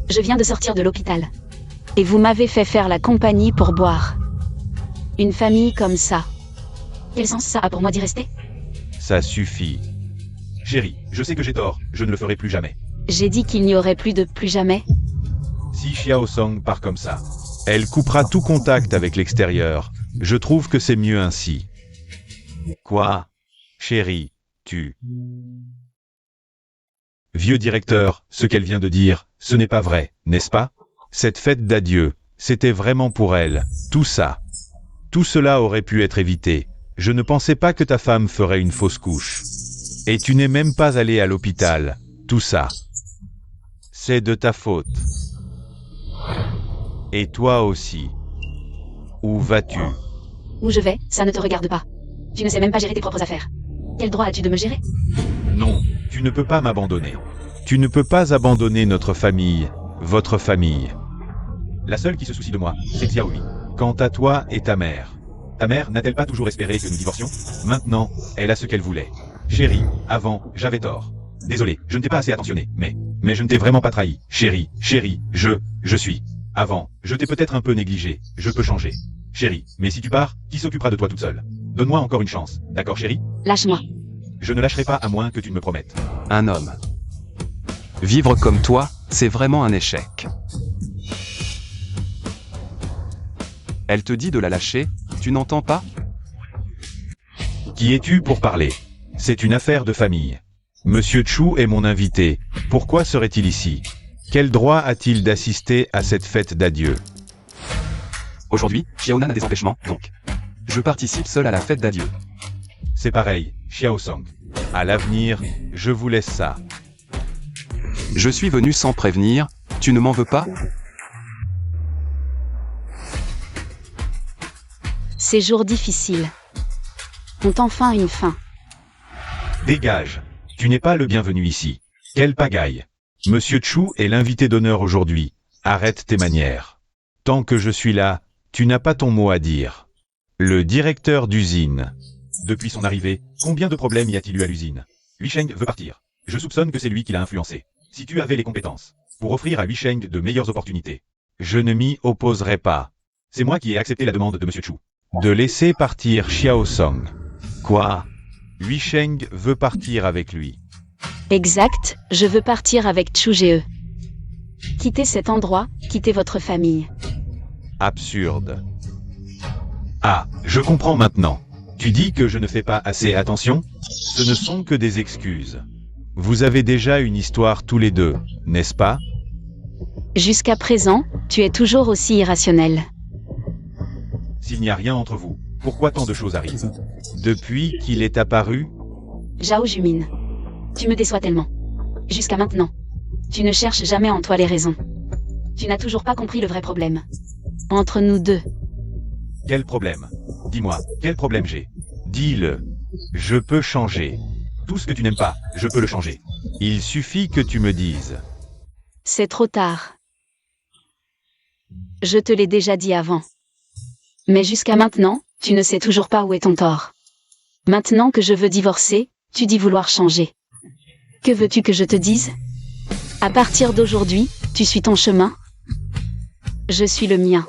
Je viens de sortir de l'hôpital. Et vous m'avez fait faire la compagnie pour boire. Une famille comme ça. Quel sens ça a pour moi d'y rester? Ça suffit. Chérie, je sais que j'ai tort, je ne le ferai plus jamais. J'ai dit qu'il n'y aurait plus de plus jamais. Si Xiao Song part comme ça, elle coupera tout contact avec l'extérieur. Je trouve que c'est mieux ainsi. Quoi? Chérie, tu... Vieux directeur, ce qu'elle vient de dire, ce n'est pas vrai, n'est-ce pas? Cette fête d'adieu, c'était vraiment pour elle, tout ça. Tout cela aurait pu être évité. Je ne pensais pas que ta femme ferait une fausse couche. Et tu n'es même pas allé à l'hôpital, tout ça. C'est de ta faute. Et toi aussi. Où vas-tu? Où je vais, ça ne te regarde pas. Tu ne sais même pas gérer tes propres affaires. Quel droit as-tu de me gérer? Non, tu ne peux pas m'abandonner. Tu ne peux pas abandonner notre famille, votre famille. La seule qui se soucie de moi, c'est Xiaohui. Quant à toi et ta mère n'a-t-elle pas toujours espéré que nous divorcions? Maintenant, elle a ce qu'elle voulait. Chérie, avant, j'avais tort. Désolé, je ne t'ai pas assez attentionné, mais je ne t'ai vraiment pas trahi. Chérie, je suis. Avant, je t'ai peut-être un peu négligé, je peux changer. Chérie, mais si tu pars, qui s'occupera de toi toute seule? Donne-moi encore une chance, d'accord chérie? Lâche-moi. Je ne lâcherai pas à moins que tu ne me promettes. Un homme. Vivre comme toi, c'est vraiment un échec. Elle te dit de la lâcher, tu n'entends pas? Qui es-tu pour parler? C'est une affaire de famille. Monsieur Chu est mon invité. Pourquoi serait-il ici? Quel droit a-t-il d'assister à cette fête d'adieu? Aujourd'hui, Xiaonan a des empêchements, donc. Je participe seul à la fête d'adieu. C'est pareil, Xiao Song. À l'avenir, je vous laisse ça. Je suis venu sans prévenir, tu ne m'en veux pas? Ces jours difficiles ont enfin une fin. Dégage. Tu n'es pas le bienvenu ici. Quelle pagaille. Monsieur Chu est l'invité d'honneur aujourd'hui. Arrête tes manières. Tant que je suis là, tu n'as pas ton mot à dire. Le directeur d'usine. Depuis son arrivée, combien de problèmes y a-t-il eu à l'usine? Huisheng veut partir. Je soupçonne que c'est lui qui l'a influencé. Si tu avais les compétences pour offrir à Huisheng de meilleures opportunités, je ne m'y opposerai pas. C'est moi qui ai accepté la demande de Monsieur Chu. De laisser partir Xiao Song. Quoi? Huisheng veut partir avec lui. Exact, je veux partir avec Chu Ge. Quittez cet endroit, quittez votre famille. Absurde. Ah, je comprends maintenant. Tu dis que je ne fais pas assez attention? Ce ne sont que des excuses. Vous avez déjà une histoire tous les deux, n'est-ce pas? Jusqu'à présent, tu es toujours aussi irrationnel. S'il n'y a rien entre vous, pourquoi tant de choses arrivent? Depuis qu'il est apparu? Zhao Jumin. Tu me déçois tellement. Jusqu'à maintenant. Tu ne cherches jamais en toi les raisons. Tu n'as toujours pas compris le vrai problème. Entre nous deux. Quel problème? Dis-moi, quel problème j'ai? Dis-le. Je peux changer. Tout ce que tu n'aimes pas, je peux le changer. Il suffit que tu me dises. C'est trop tard. Je te l'ai déjà dit avant. Mais jusqu'à maintenant, tu ne sais toujours pas où est ton tort. Maintenant que je veux divorcer, tu dis vouloir changer. Que veux-tu que je te dise? À partir d'aujourd'hui, tu suis ton chemin. Je suis le mien.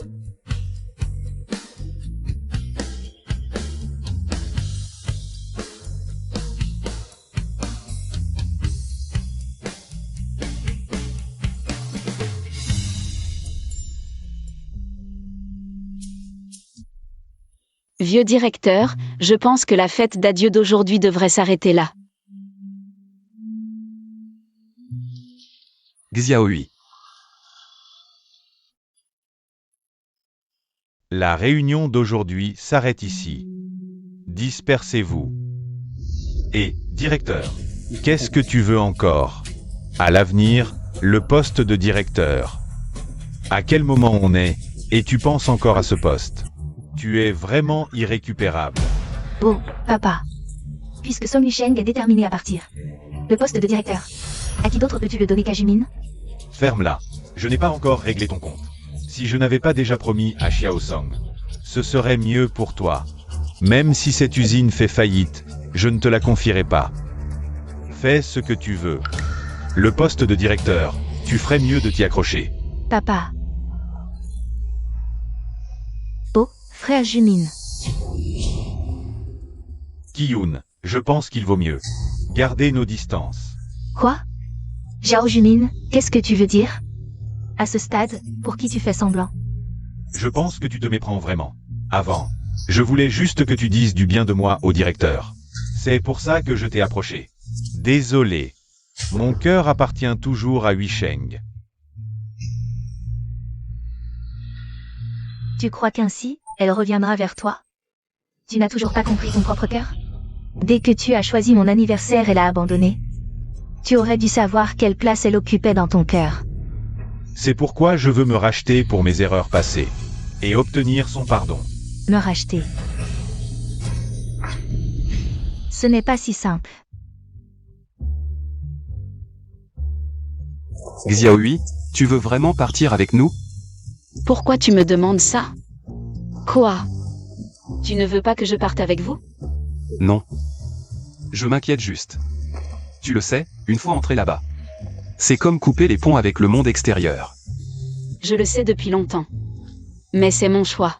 Vieux directeur, je pense que la fête d'adieu d'aujourd'hui devrait s'arrêter là. Xiaohui. La réunion d'aujourd'hui s'arrête ici. Dispersez-vous. Et, directeur, qu'est-ce que tu veux encore? À l'avenir, le poste de directeur. À quel moment on est, et tu penses encore à ce poste? Tu es vraiment irrécupérable. Bon, papa. Puisque Song Yusheng est déterminé à partir. Le poste de directeur. À qui d'autre peux-tu le donner qu'à Jumin? Ferme-la. Je n'ai pas encore réglé ton compte. Si je n'avais pas déjà promis à Xiao Song, ce serait mieux pour toi. Même si cette usine fait faillite, je ne te la confierai pas. Fais ce que tu veux. Le poste de directeur, tu ferais mieux de t'y accrocher. Papa. Oh, frère Jumin. Kiyun, je pense qu'il vaut mieux garder nos distances. Quoi? Zhao Jumin, qu'est-ce que tu veux dire? À ce stade, pour qui tu fais semblant? Je pense que tu te méprends vraiment. Avant, je voulais juste que tu dises du bien de moi au directeur. C'est pour ça que je t'ai approché. Désolé. Mon cœur appartient toujours à Yusheng. Tu crois qu'ainsi, elle reviendra vers toi? Tu n'as toujours pas compris ton propre cœur? Dès que tu as choisi mon anniversaire, elle a abandonné. Tu aurais dû savoir quelle place elle occupait dans ton cœur. C'est pourquoi je veux me racheter pour mes erreurs passées. Et obtenir son pardon. Me racheter. Ce n'est pas si simple. Xiaohui, tu veux vraiment partir avec nous? Pourquoi tu me demandes ça? Quoi? Tu ne veux pas que je parte avec vous? Non. Je m'inquiète juste. Tu le sais, une fois entré là-bas. C'est comme couper les ponts avec le monde extérieur. Je le sais depuis longtemps. Mais c'est mon choix.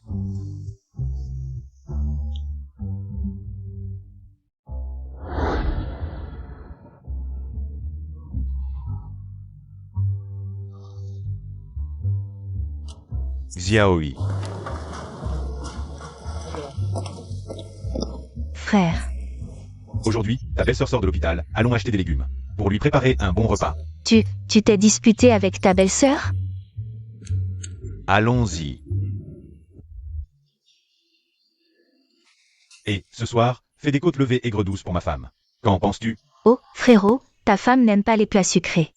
Xiaohui. Frère. Aujourd'hui, ta belle-sœur sort de l'hôpital, allons acheter des légumes. Pour lui préparer un bon repas. Tu t'es disputé avec ta belle-sœur? Allons-y. Et, ce soir, fais des côtes levées aigres douces pour ma femme. Qu'en penses-tu? Oh, frérot, ta femme n'aime pas les plats sucrés.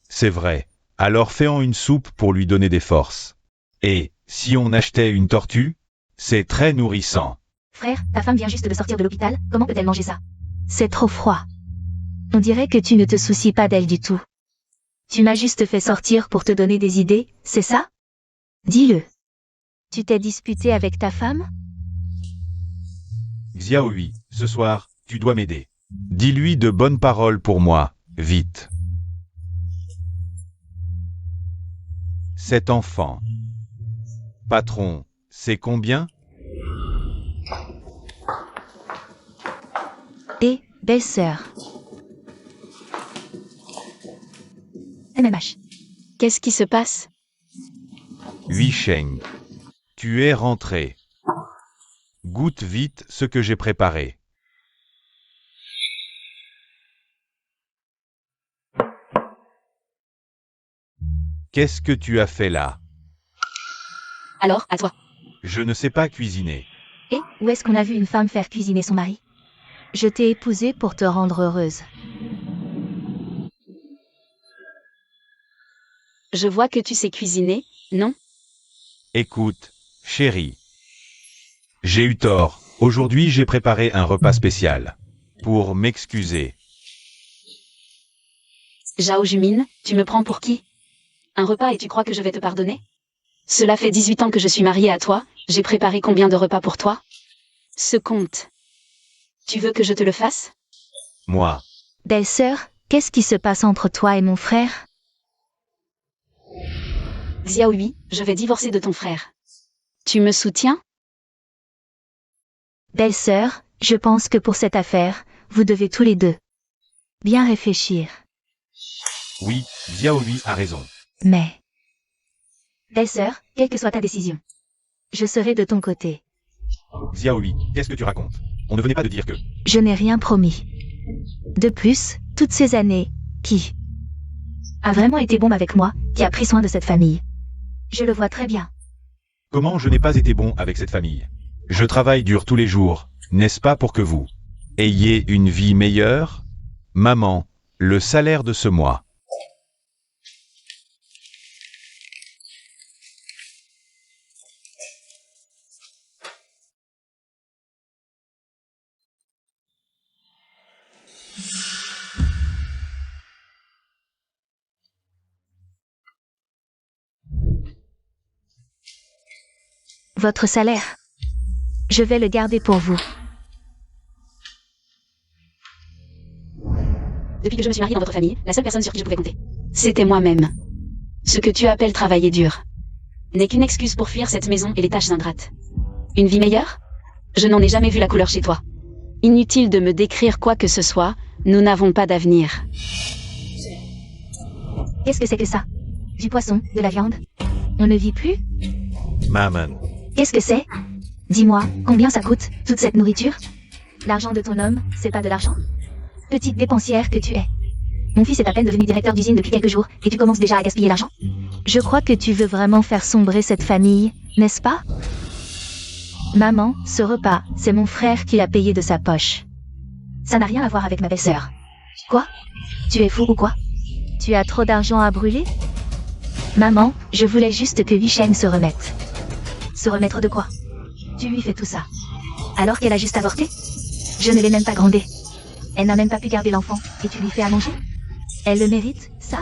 C'est vrai. Alors fais-en une soupe pour lui donner des forces. Et, si on achetait une tortue? C'est très nourrissant. Frère, ta femme vient juste de sortir de l'hôpital, comment peut-elle manger ça? C'est trop froid. On dirait que tu ne te soucies pas d'elle du tout. Tu m'as juste fait sortir pour te donner des idées, c'est ça? Dis-le. Tu t'es disputé avec ta femme? Xiaohui, ce soir, tu dois m'aider. Dis-lui de bonnes paroles pour moi, vite. Cet enfant. Patron, c'est combien? Et, belle-sœur. MMH. Qu'est-ce qui se passe? Yusheng. Tu es rentré. Goûte vite ce que j'ai préparé. Qu'est-ce que tu as fait là? Alors, à toi. Je ne sais pas cuisiner. Et, où est-ce qu'on a vu une femme faire cuisiner son mari? Je t'ai épousée pour te rendre heureuse. Je vois que tu sais cuisiner, non? Écoute, chérie. J'ai eu tort. Aujourd'hui, j'ai préparé un repas spécial. Pour m'excuser. Zhao Jumin, tu me prends pour qui? Un repas et tu crois que je vais te pardonner? Cela fait 18 ans que je suis mariée à toi, j'ai préparé combien de repas pour toi? Ce compte. Tu veux que je te le fasse? Moi. Belle-sœur, qu'est-ce qui se passe entre toi et mon frère? Xiaohui, je vais divorcer de ton frère. Tu me soutiens? Belle-sœur, je pense que pour cette affaire, vous devez tous les deux bien réfléchir. Oui, Xiaohui a raison. Mais... Belle-sœur, quelle que soit ta décision, je serai de ton côté. Xiaohui, qu'est-ce que tu racontes? On ne venait pas de dire que... Je n'ai rien promis. De plus, toutes ces années, qui a vraiment été bon avec moi, qui a pris soin de cette famille. Je le vois très bien. Comment je n'ai pas été bon avec cette famille? Je travaille dur tous les jours, n'est-ce pas, pour que vous ayez une vie meilleure? Maman, le salaire de ce mois. Votre salaire. Je vais le garder pour vous. Depuis que je me suis mariée dans votre famille, la seule personne sur qui je pouvais compter, c'était moi-même. Ce que tu appelles travailler dur n'est qu'une excuse pour fuir cette maison et les tâches ingrates. Une vie meilleure? Je n'en ai jamais vu la couleur chez toi. Inutile de me décrire quoi que ce soit, nous n'avons pas d'avenir. Qu'est-ce que c'est que ça? Du poisson, de la viande? On ne vit plus? Maman. Qu'est-ce que c'est? Dis-moi, combien ça coûte, toute cette nourriture? L'argent de ton homme, c'est pas de l'argent? Petite dépensière que tu es. Mon fils est à peine devenu directeur d'usine depuis quelques jours, et tu commences déjà à gaspiller l'argent? Je crois que tu veux vraiment faire sombrer cette famille, n'est-ce pas? Maman, ce repas, c'est mon frère qui l'a payé de sa poche. Ça n'a rien à voir avec ma belle-sœur. Quoi? Tu es fou ou quoi? Tu as trop d'argent à brûler? Maman, je voulais juste que Huichen se remette. Se remettre de quoi? Tu lui fais tout ça. Alors qu'elle a juste avorté? Je ne l'ai même pas grondée. Elle n'a même pas pu garder l'enfant, et tu lui fais à manger? Elle le mérite, ça?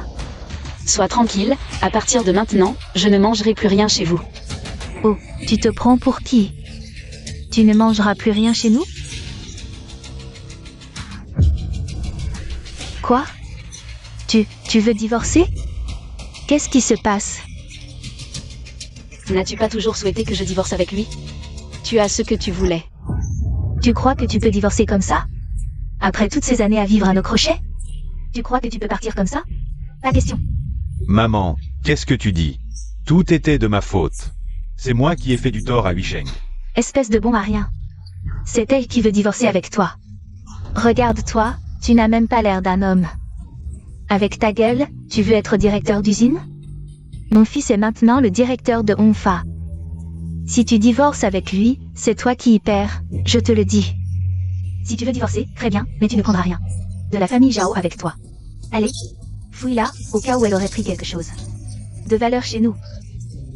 Sois tranquille, à partir de maintenant, je ne mangerai plus rien chez vous. Oh, tu te prends pour qui? Tu ne mangeras plus rien chez nous? Quoi? Tu veux divorcer? Qu'est-ce qui se passe? N'as-tu pas toujours souhaité que je divorce avec lui? Tu as ce que tu voulais. Tu crois que tu peux divorcer comme ça? Après toutes ces années à vivre à nos crochets? Tu crois que tu peux partir comme ça? Pas question. Maman, qu'est-ce que tu dis? Tout était de ma faute. C'est moi qui ai fait du tort à Huicheng. Espèce de bon à rien. C'est elle qui veut divorcer avec toi. Regarde-toi, tu n'as même pas l'air d'un homme. Avec ta gueule, tu veux être directeur d'usine? Mon fils est maintenant le directeur de Hongfa. Si tu divorces avec lui, c'est toi qui y perds, je te le dis. Si tu veux divorcer, très bien, mais tu ne prendras rien. De la famille Zhao avec toi. Allez, fouille-la, au cas où elle aurait pris quelque chose. De valeur chez nous.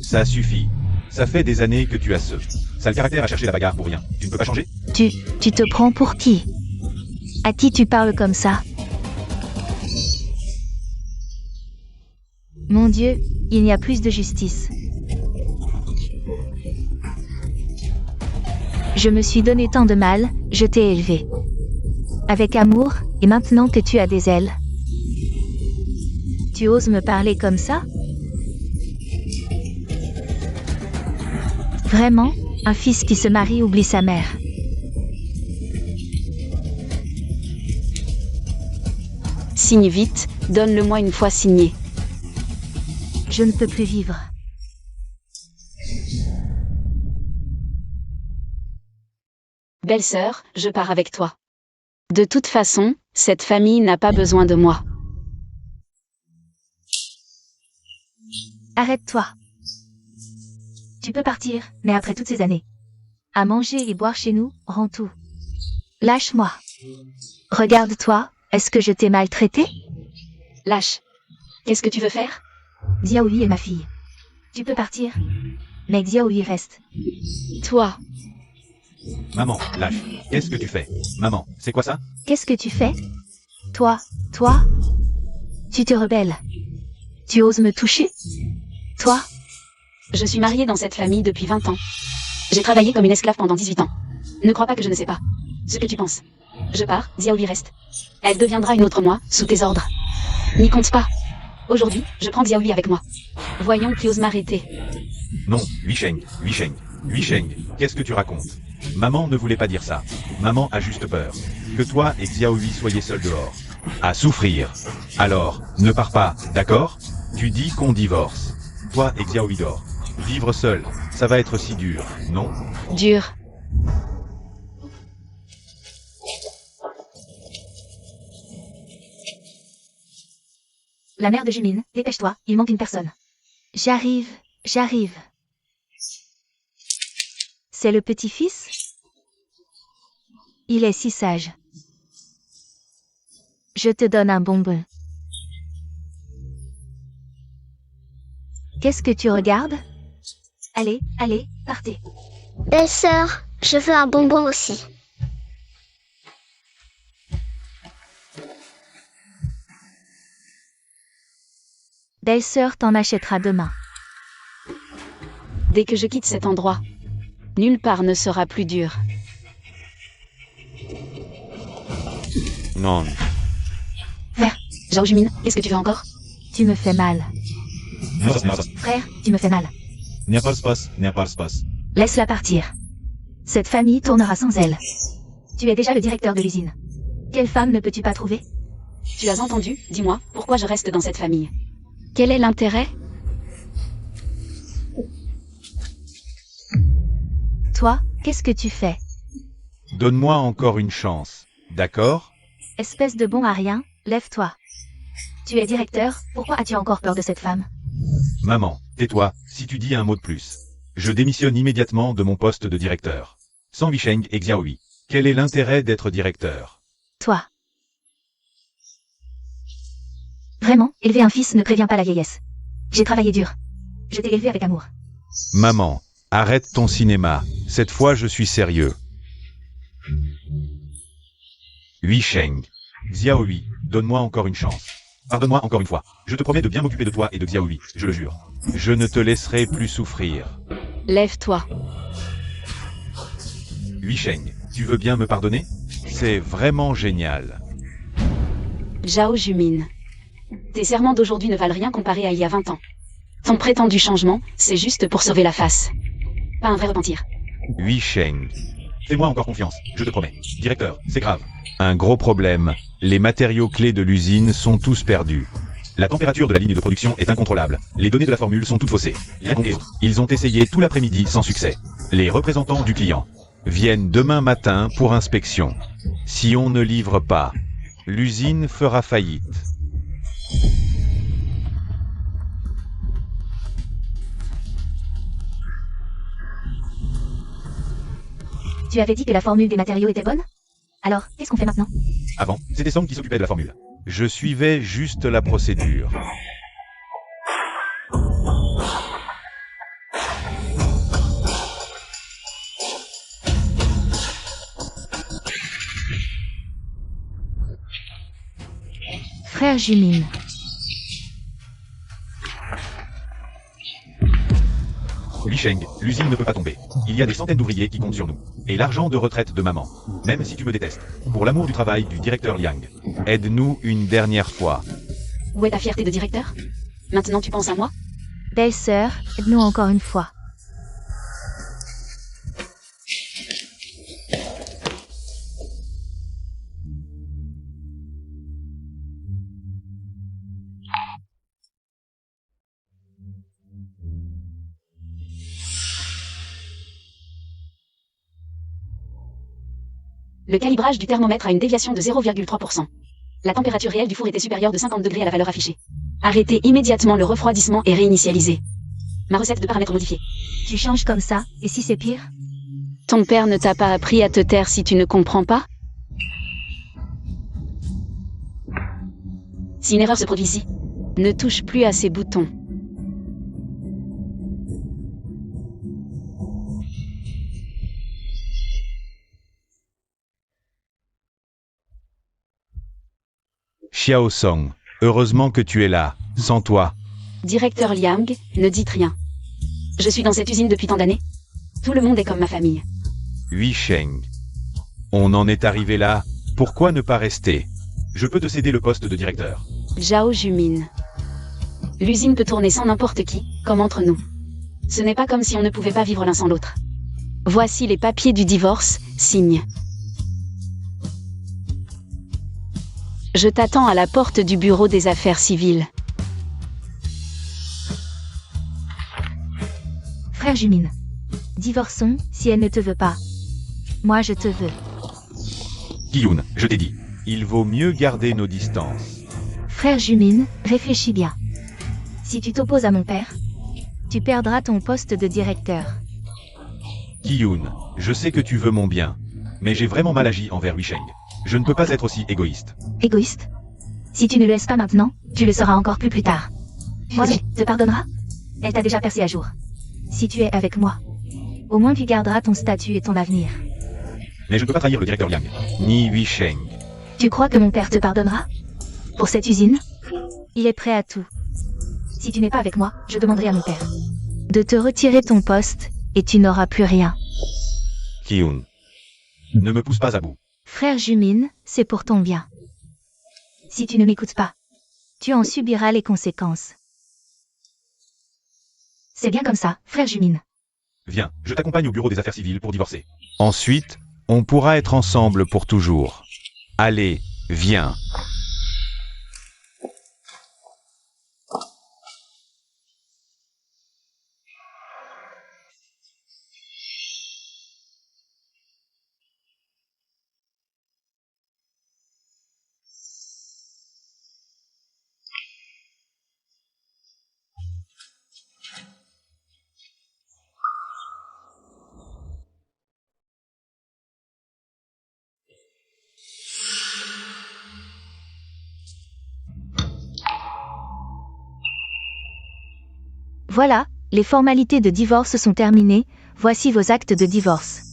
Ça suffit. Ça fait des années que tu as ce sale caractère à chercher la bagarre pour rien. Tu ne peux pas changer? Tu te prends pour qui? À qui tu parles comme ça? Mon Dieu, il n'y a plus de justice. Je me suis donné tant de mal, je t'ai élevé. Avec amour, et maintenant que tu as des ailes. Tu oses me parler comme ça? Vraiment, un fils qui se marie oublie sa mère. Signe vite, donne-le-moi une fois signé. Je ne peux plus vivre. Belle-sœur, je pars avec toi. De toute façon, cette famille n'a pas besoin de moi. Arrête-toi. Tu peux partir, mais après toutes ces années. À manger et boire chez nous, rend tout. Lâche-moi. Regarde-toi, est-ce que je t'ai maltraité? Lâche. Qu'est-ce que tu veux faire? Xiaohui est ma fille. Tu peux partir, mais Xiaohui reste. Toi. Maman, lâche. Qu'est-ce que tu fais? Maman, c'est quoi ça? Qu'est-ce que tu fais? Toi, tu te rebelles. Tu oses me toucher? Toi? Je suis mariée dans cette famille depuis 20 ans. J'ai travaillé comme une esclave pendant 18 ans. Ne crois pas que je ne sais pas ce que tu penses. Je pars, Xiaohui reste. Elle deviendra une autre moi, sous tes ordres. N'y compte pas. Aujourd'hui, je prends Xiaohui avec moi. Voyons qui ose m'arrêter. Non, Huisheng, qu'est-ce que tu racontes? Maman ne voulait pas dire ça. Maman a juste peur. Que toi et Xiaohui soyez seuls dehors. À souffrir. Alors, ne pars pas, d'accord? Tu dis qu'on divorce. Toi et Xiaohui dehors. Vivre seul, ça va être si dur, non? Dur. La mère de Jumin, dépêche-toi, il manque une personne. J'arrive. C'est le petit-fils? Il est si sage. Je te donne un bonbon. Qu'est-ce que tu regardes? Allez, partez. Belle-sœur, je veux un bonbon aussi. Belle-sœur t'en achètera demain. Dès que je quitte cet endroit, nulle part ne sera plus dur. Non. Frère, Zhao Jumin, qu'est-ce que tu veux encore? Tu me fais mal. Frère, tu me fais mal. Laisse-la partir. Cette famille tournera sans elle. Tu es déjà le directeur de l'usine. Quelle femme ne peux-tu pas trouver? Tu as entendu? Dis-moi, pourquoi je reste dans cette famille? Quel est l'intérêt? Toi, qu'est-ce que tu fais? Donne-moi encore une chance, d'accord? Espèce de bon à rien, lève-toi. Tu es directeur, pourquoi as-tu encore peur de cette femme? Maman, tais-toi, si tu dis un mot de plus. Je démissionne immédiatement de mon poste de directeur. Sans Huisheng et Xiaohui. Quel est l'intérêt d'être directeur? Toi. Vraiment, élever un fils ne prévient pas la vieillesse. J'ai travaillé dur. Je t'ai élevé avec amour. Maman, arrête ton cinéma. Cette fois je suis sérieux. Huisheng. Xiaohui, donne-moi encore une chance. Pardonne-moi encore une fois. Je te promets de bien m'occuper de toi et de Xiaohui, je le jure. Je ne te laisserai plus souffrir. Lève-toi. Huisheng, tu veux bien me pardonner? C'est vraiment génial. Zhao Jumin. Tes serments d'aujourd'hui ne valent rien comparé à il y a 20 ans. Ton prétendu changement, c'est juste pour sauver la face. Pas un vrai repentir. Huisheng. Fais-moi encore confiance, je te promets. Directeur, c'est grave. Un gros problème. Les matériaux clés de l'usine sont tous perdus. La température de la ligne de production est incontrôlable. Les données de la formule sont toutes faussées. Ils ont essayé tout l'après-midi sans succès. Les représentants du client viennent demain matin pour inspection. Si on ne livre pas, l'usine fera faillite. Tu avais dit que la formule des matériaux était bonne? Alors, qu'est-ce qu'on fait maintenant? Avant, c'était Song qui s'occupait de la formule. Je suivais juste la procédure. Frère Jumin. Huisheng, l'usine ne peut pas tomber. Il y a des centaines d'ouvriers qui comptent sur nous. Et l'argent de retraite de maman. Même si tu me détestes. Pour l'amour du travail du directeur Liang. Aide-nous une dernière fois. Où est ta fierté de directeur? Maintenant tu penses à moi? Belle-sœur, aide-nous encore une fois. Le calibrage du thermomètre a une déviation de 0,3%. La température réelle du four était supérieure de 50 degrés à la valeur affichée. Arrêtez immédiatement le refroidissement et réinitialisez. Ma recette de paramètres modifiée. Tu changes comme ça, et si c'est pire? Ton père ne t'a pas appris à te taire si tu ne comprends pas? Si une erreur se produit ici, ne touche plus à ces boutons. Xiao Song, heureusement que tu es là. Sans toi, Directeur Liang, ne dites rien. Je suis dans cette usine depuis tant d'années. Tout le monde est comme ma famille. Hui Sheng. On en est arrivé là, pourquoi ne pas rester? Je peux te céder le poste de directeur. Zhao Jumin. L'usine peut tourner sans n'importe qui, comme entre nous. Ce n'est pas comme si on ne pouvait pas vivre l'un sans l'autre. Voici les papiers du divorce, signe. Je t'attends à la porte du bureau des affaires civiles. Frère Jumin. Divorçons, si elle ne te veut pas. Moi je te veux. Qiyun, je t'ai dit. Il vaut mieux garder nos distances. Frère Jumin, réfléchis bien. Si tu t'opposes à mon père, tu perdras ton poste de directeur. Qiyun, je sais que tu veux mon bien. Mais j'ai vraiment mal agi envers Hui Sheng. Je ne peux pas être aussi égoïste. Égoïste? Si tu ne le laisses pas maintenant, tu le seras encore plus tard. Moi, te pardonnera? Elle t'a déjà percé à jour. Si tu es avec moi, au moins tu garderas ton statut et ton avenir. Mais je ne peux pas trahir le directeur Liang, ni Hui Sheng. Tu crois que mon père te pardonnera? Pour cette usine? Il est prêt à tout. Si tu n'es pas avec moi, je demanderai à mon père de te retirer ton poste, et tu n'auras plus rien. Qiyun, ne me pousse pas à bout. Frère Jumin, c'est pour ton bien. Si tu ne m'écoutes pas, tu en subiras les conséquences. C'est bien comme ça, frère Jumin. Viens, je t'accompagne au bureau des affaires civiles pour divorcer. Ensuite, on pourra être ensemble pour toujours. Allez, viens. Voilà, les formalités de divorce sont terminées, voici vos actes de divorce.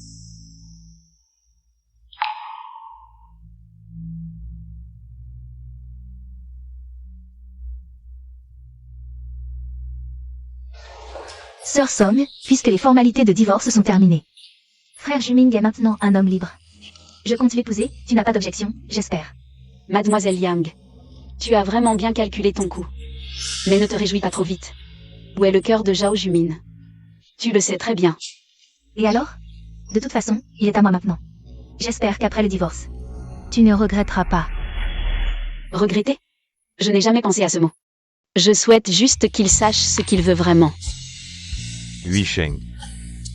Sœur Song, puisque les formalités de divorce sont terminées. Frère Juming est maintenant un homme libre. Je compte l'épouser, tu n'as pas d'objection, j'espère. Mademoiselle Liang, tu as vraiment bien calculé ton coup. Mais ne te réjouis pas trop vite. Où est le cœur de Zhao Jumin? Tu le sais très bien. Et alors? De toute façon, il est à moi maintenant. J'espère qu'après le divorce, tu ne regretteras pas. Regretter? Je n'ai jamais pensé à ce mot. Je souhaite juste qu'il sache ce qu'il veut vraiment. Hui Sheng.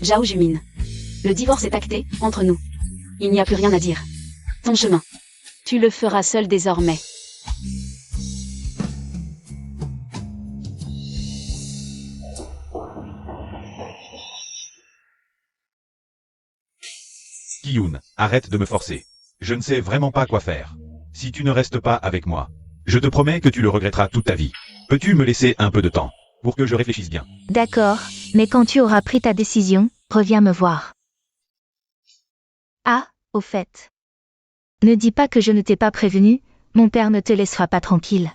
Zhao Jumin. Le divorce est acté, entre nous. Il n'y a plus rien à dire. Ton chemin. Tu le feras seul désormais. Qiyun, arrête de me forcer. Je ne sais vraiment pas quoi faire. Si tu ne restes pas avec moi, je te promets que tu le regretteras toute ta vie. Peux-tu me laisser un peu de temps, pour que je réfléchisse bien? D'accord, mais quand tu auras pris ta décision, reviens me voir. Ah, au fait. Ne dis pas que je ne t'ai pas prévenu, mon père ne te laissera pas tranquille.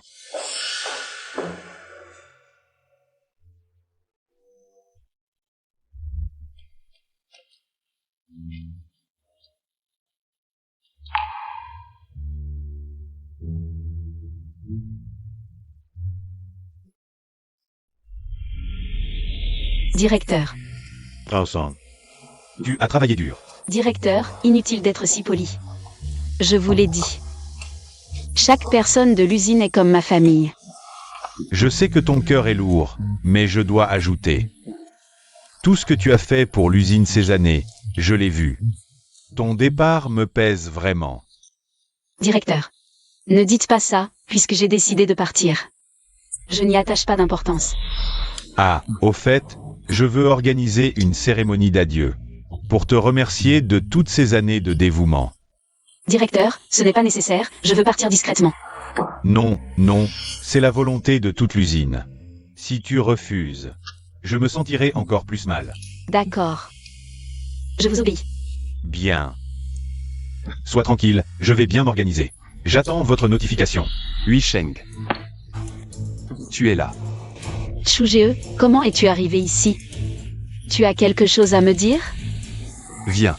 Directeur. Traosan. Tu as travaillé dur. Directeur, inutile d'être si poli. Je vous l'ai dit. Chaque personne de l'usine est comme ma famille. Je sais que ton cœur est lourd, mais je dois ajouter. Tout ce que tu as fait pour l'usine ces années, je l'ai vu. Ton départ me pèse vraiment. Directeur. Ne dites pas ça, puisque j'ai décidé de partir. Je n'y attache pas d'importance. Ah, au fait, je veux organiser une cérémonie d'adieu, pour te remercier de toutes ces années de dévouement. Directeur, ce n'est pas nécessaire, je veux partir discrètement. Non, non, c'est la volonté de toute l'usine. Si tu refuses, je me sentirai encore plus mal. D'accord. Je vous obéis. Bien. Sois tranquille, je vais bien m'organiser. J'attends votre notification. Hui Sheng. Tu es là. Chugee, comment es-tu arrivé ici? Tu as quelque chose à me dire? Viens.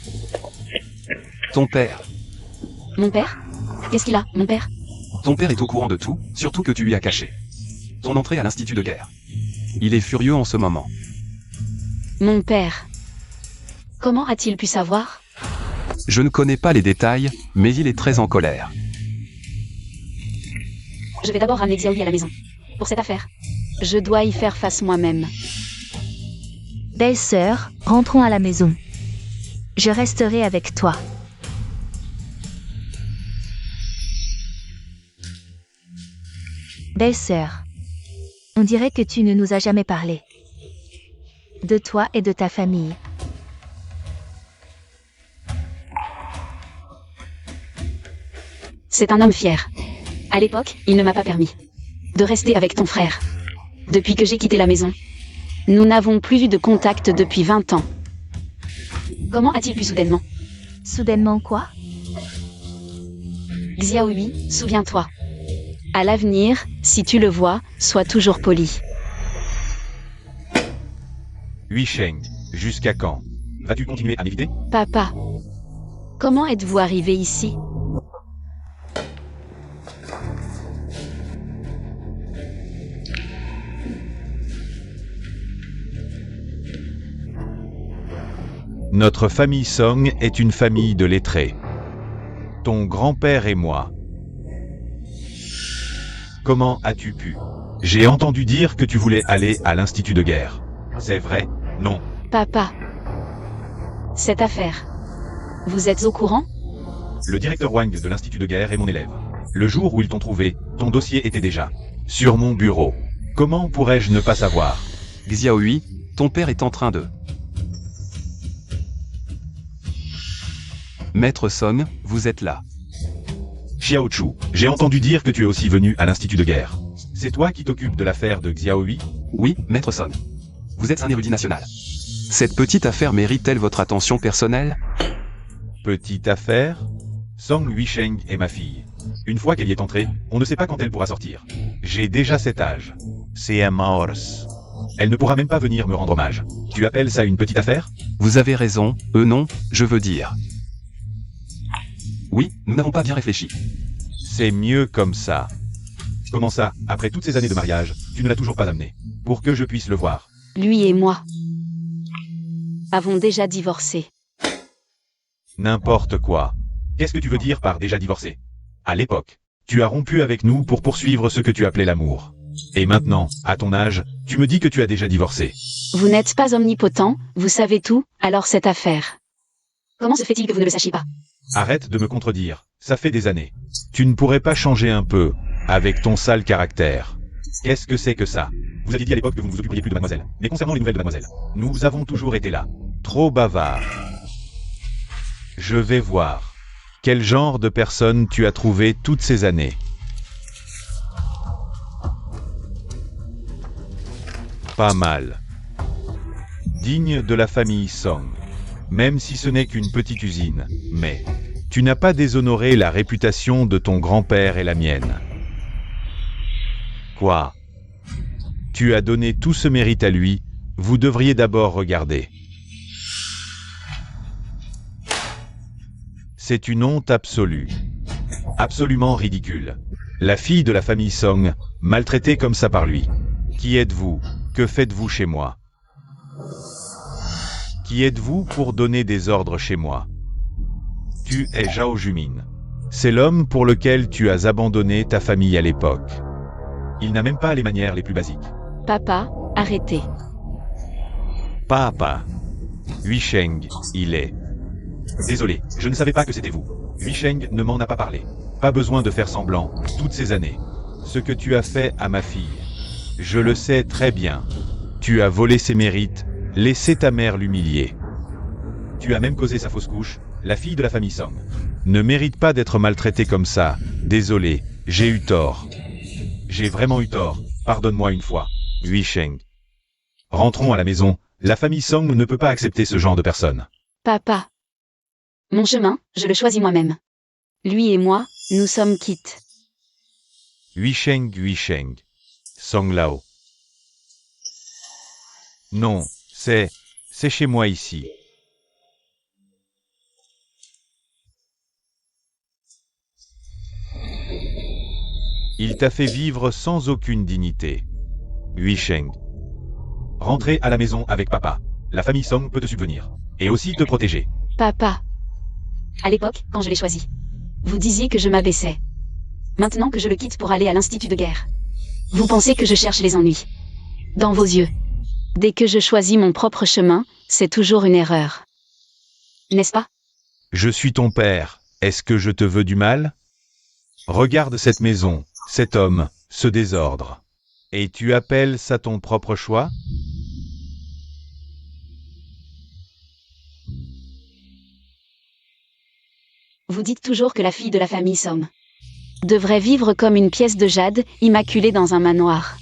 Ton père. Mon père? Qu'est-ce qu'il a, mon père? Ton père est au courant de tout, surtout que tu lui as caché ton entrée à l'institut de guerre. Il est furieux en ce moment. Mon père. Comment a-t-il pu savoir? Je ne connais pas les détails, mais il est très en colère. Je vais d'abord ramener Xiaoyi à la maison. Pour cette affaire. Je dois y faire face moi-même. Belle-sœur, rentrons à la maison. Je resterai avec toi. Belle-sœur, on dirait que tu ne nous as jamais parlé. De toi et de ta famille. C'est un homme fier. À l'époque, il ne m'a pas permis de rester avec ton frère. Depuis que j'ai quitté la maison, nous n'avons plus eu de contact depuis 20 ans. Comment a-t-il pu soudainement? Soudainement quoi? Xiaoyi, souviens-toi. À l'avenir, si tu le vois, sois toujours poli. Huisheng, jusqu'à quand? Vas-tu continuer à m'éviter? Papa. Comment êtes-vous arrivé ici? Notre famille Song est une famille de lettrés. Ton grand-père et moi. Comment as-tu pu? J'ai entendu dire que tu voulais aller à l'institut de guerre. C'est vrai? Non. Papa. Cette affaire. Vous êtes au courant? Le directeur Wang de l'institut de guerre est mon élève. Le jour où ils t'ont trouvé, ton dossier était déjà sur mon bureau. Comment pourrais-je ne pas savoir? Xiaoyi, ton père est en train de... Maître Song, vous êtes là. Xiao Chu, j'ai entendu dire que tu es aussi venu à l'institut de guerre. C'est toi qui t'occupes de l'affaire de Xiaoyi? Oui, Maître Song. Vous êtes un érudit national. Cette petite affaire mérite-t-elle votre attention personnelle? Petite affaire? Song Huisheng est ma fille. Une fois qu'elle y est entrée, on ne sait pas quand elle pourra sortir. J'ai déjà cet âge. C'est un morse. Elle ne pourra même pas venir me rendre hommage. Tu appelles ça une petite affaire? Vous avez raison, non, je veux dire. Oui, nous n'avons pas bien réfléchi. C'est mieux comme ça. Comment ça, après toutes ces années de mariage, tu ne l'as toujours pas amené? Pour que je puisse le voir. Lui et moi avons déjà divorcé. N'importe quoi. Qu'est-ce que tu veux dire par déjà divorcé? À l'époque, tu as rompu avec nous pour poursuivre ce que tu appelais l'amour. Et maintenant, à ton âge, tu me dis que tu as déjà divorcé. Vous n'êtes pas omnipotent, vous savez tout, alors cette affaire. Comment se fait-il que vous ne le sachiez pas? Arrête de me contredire, ça fait des années. Tu ne pourrais pas changer un peu, avec ton sale caractère. Qu'est-ce que c'est que ça? Vous aviez dit à l'époque que vous ne vous occuperiez plus de mademoiselle. Mais concernant les nouvelles de mademoiselle, nous avons toujours été là. Trop bavard. Je vais voir. Quel genre de personne tu as trouvé toutes ces années? Pas mal. Digne de la famille Song. Même si ce n'est qu'une petite usine, mais tu n'as pas déshonoré la réputation de ton grand-père et la mienne. Quoi? Tu as donné tout ce mérite à lui, vous devriez d'abord regarder. C'est une honte absolue. Absolument ridicule. La fille de la famille Song, maltraitée comme ça par lui. Qui êtes-vous? Que faites-vous chez moi? Qui êtes-vous pour donner des ordres chez moi? Tu es Zhao Jumin. C'est l'homme pour lequel tu as abandonné ta famille à l'époque. Il n'a même pas les manières les plus basiques. Papa, arrêtez. Papa. Huisheng, il est. Désolé, je ne savais pas que c'était vous. Huisheng ne m'en a pas parlé. Pas besoin de faire semblant, toutes ces années. Ce que tu as fait à ma fille. Je le sais très bien. Tu as volé ses mérites, laissé ta mère l'humilier. Tu as même causé sa fausse couche, la fille de la famille Song. Ne mérite pas d'être maltraitée comme ça. Désolé, j'ai eu tort. J'ai vraiment eu tort, pardonne-moi une fois. Huisheng. Rentrons à la maison, la famille Song ne peut pas accepter ce genre de personne. Papa. Mon chemin, je le choisis moi-même. Lui et moi, nous sommes quittes. Huisheng. Song Lao. Non, c'est chez moi ici. Il t'a fait vivre sans aucune dignité. Huisheng. Rentrer à la maison avec papa. La famille Song peut te subvenir. Et aussi te protéger. Papa. À l'époque, quand je l'ai choisi, vous disiez que je m'abaissais. Maintenant que je le quitte pour aller à l'institut de guerre, vous pensez que je cherche les ennuis. Dans vos yeux. Dès que je choisis mon propre chemin, c'est toujours une erreur. N'est-ce pas? Je suis ton père. Est-ce que je te veux du mal? Regarde cette maison, cet homme, ce désordre. Et tu appelles ça ton propre choix? Vous dites toujours que la fille de la famille Somme devrait vivre comme une pièce de jade, immaculée dans un manoir.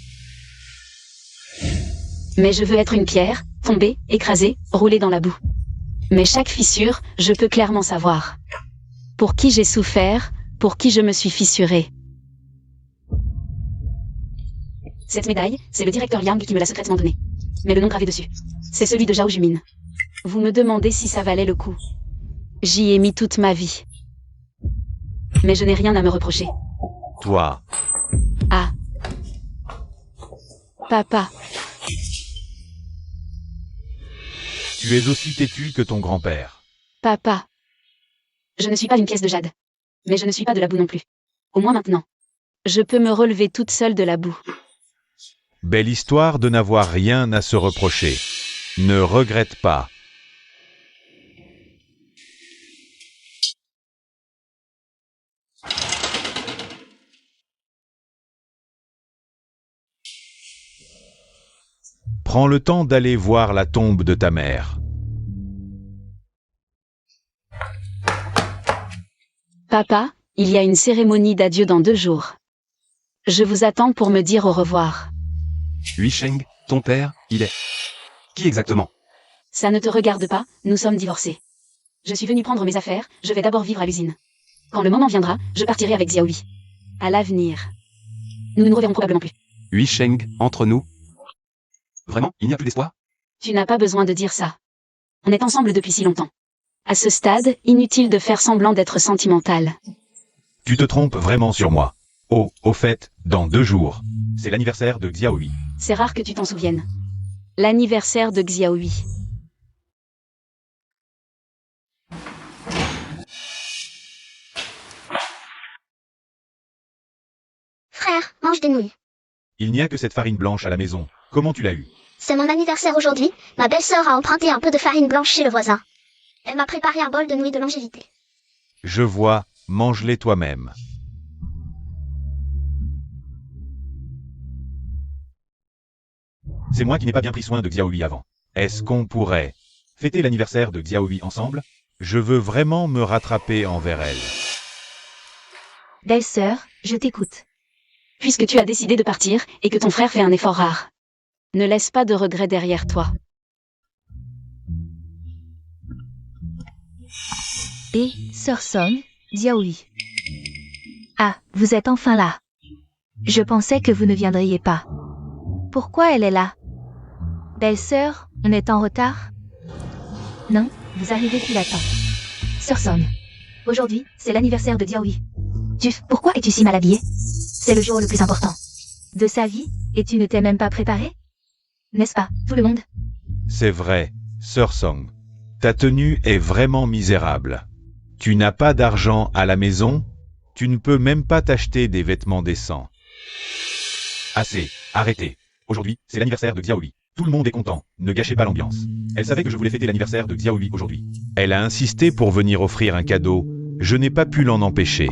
Mais je veux être une pierre, tombée, écrasée, roulée dans la boue. Mais chaque fissure, je peux clairement savoir. Pour qui j'ai souffert, pour qui je me suis fissurée. Cette médaille, c'est le directeur Yang qui me l'a secrètement donnée. Mais le nom gravé dessus, c'est celui de Zhao Jumin. Vous me demandez si ça valait le coup. J'y ai mis toute ma vie. Mais je n'ai rien à me reprocher. Toi. Ah. Papa. Tu es aussi têtu que ton grand-père. Papa. Je ne suis pas une pièce de jade. Mais je ne suis pas de la boue non plus. Au moins maintenant. Je peux me relever toute seule de la boue. Belle histoire de n'avoir rien à se reprocher. Ne regrette pas. Prends le temps d'aller voir la tombe de ta mère. Papa, il y a une cérémonie d'adieu dans 2 jours. Je vous attends pour me dire au revoir. Huisheng, ton père, il est... Qui exactement? Ça ne te regarde pas, nous sommes divorcés. Je suis venu prendre mes affaires, je vais d'abord vivre à l'usine. Quand le moment viendra, je partirai avec Xiaoyi. À l'avenir. Nous ne nous reverrons probablement plus. Huisheng, entre nous. Vraiment, il n'y a plus d'espoir? Tu n'as pas besoin de dire ça. On est ensemble depuis si longtemps. À ce stade, inutile de faire semblant d'être sentimental. Tu te trompes vraiment sur moi. Oh, au fait, dans 2 jours. C'est l'anniversaire de Xiaoyi. C'est rare que tu t'en souviennes. L'anniversaire de Xiaoyi. Frère, mange des nouilles. Il n'y a que cette farine blanche à la maison. Comment tu l'as eue? C'est mon anniversaire aujourd'hui. Ma belle-sœur a emprunté un peu de farine blanche chez le voisin. Elle m'a préparé un bol de nouilles de longévité. Je vois, mange-les toi-même. C'est moi qui n'ai pas bien pris soin de Xiaoyi avant. Est-ce qu'on pourrait fêter l'anniversaire de Xiaoyi ensemble? Je veux vraiment me rattraper envers elle. Belle-sœur, je t'écoute. Puisque tu as décidé de partir, et que ton frère fait un effort rare. Ne laisse pas de regrets derrière toi. Et, Sœur Song, Xiaoyi. Ah, vous êtes enfin là. Je pensais que vous ne viendriez pas. Pourquoi elle est là? Belle-sœur, on est en retard? Non, vous arrivez pile à temps. Sœur Song. Aujourd'hui, c'est l'anniversaire de Xiaoyi. Pourquoi es-tu si mal habillée? C'est le jour le plus important de sa vie, et tu ne t'es même pas préparée? N'est-ce pas, tout le monde? C'est vrai, Sœur Song. Ta tenue est vraiment misérable. Tu n'as pas d'argent à la maison? Tu ne peux même pas t'acheter des vêtements décents. Assez, arrêtez. Aujourd'hui, c'est l'anniversaire de Xiaoyi. Tout le monde est content, ne gâchez pas l'ambiance. Elle savait que je voulais fêter l'anniversaire de Xiaoyi aujourd'hui. Elle a insisté pour venir offrir un cadeau. Je n'ai pas pu l'en empêcher.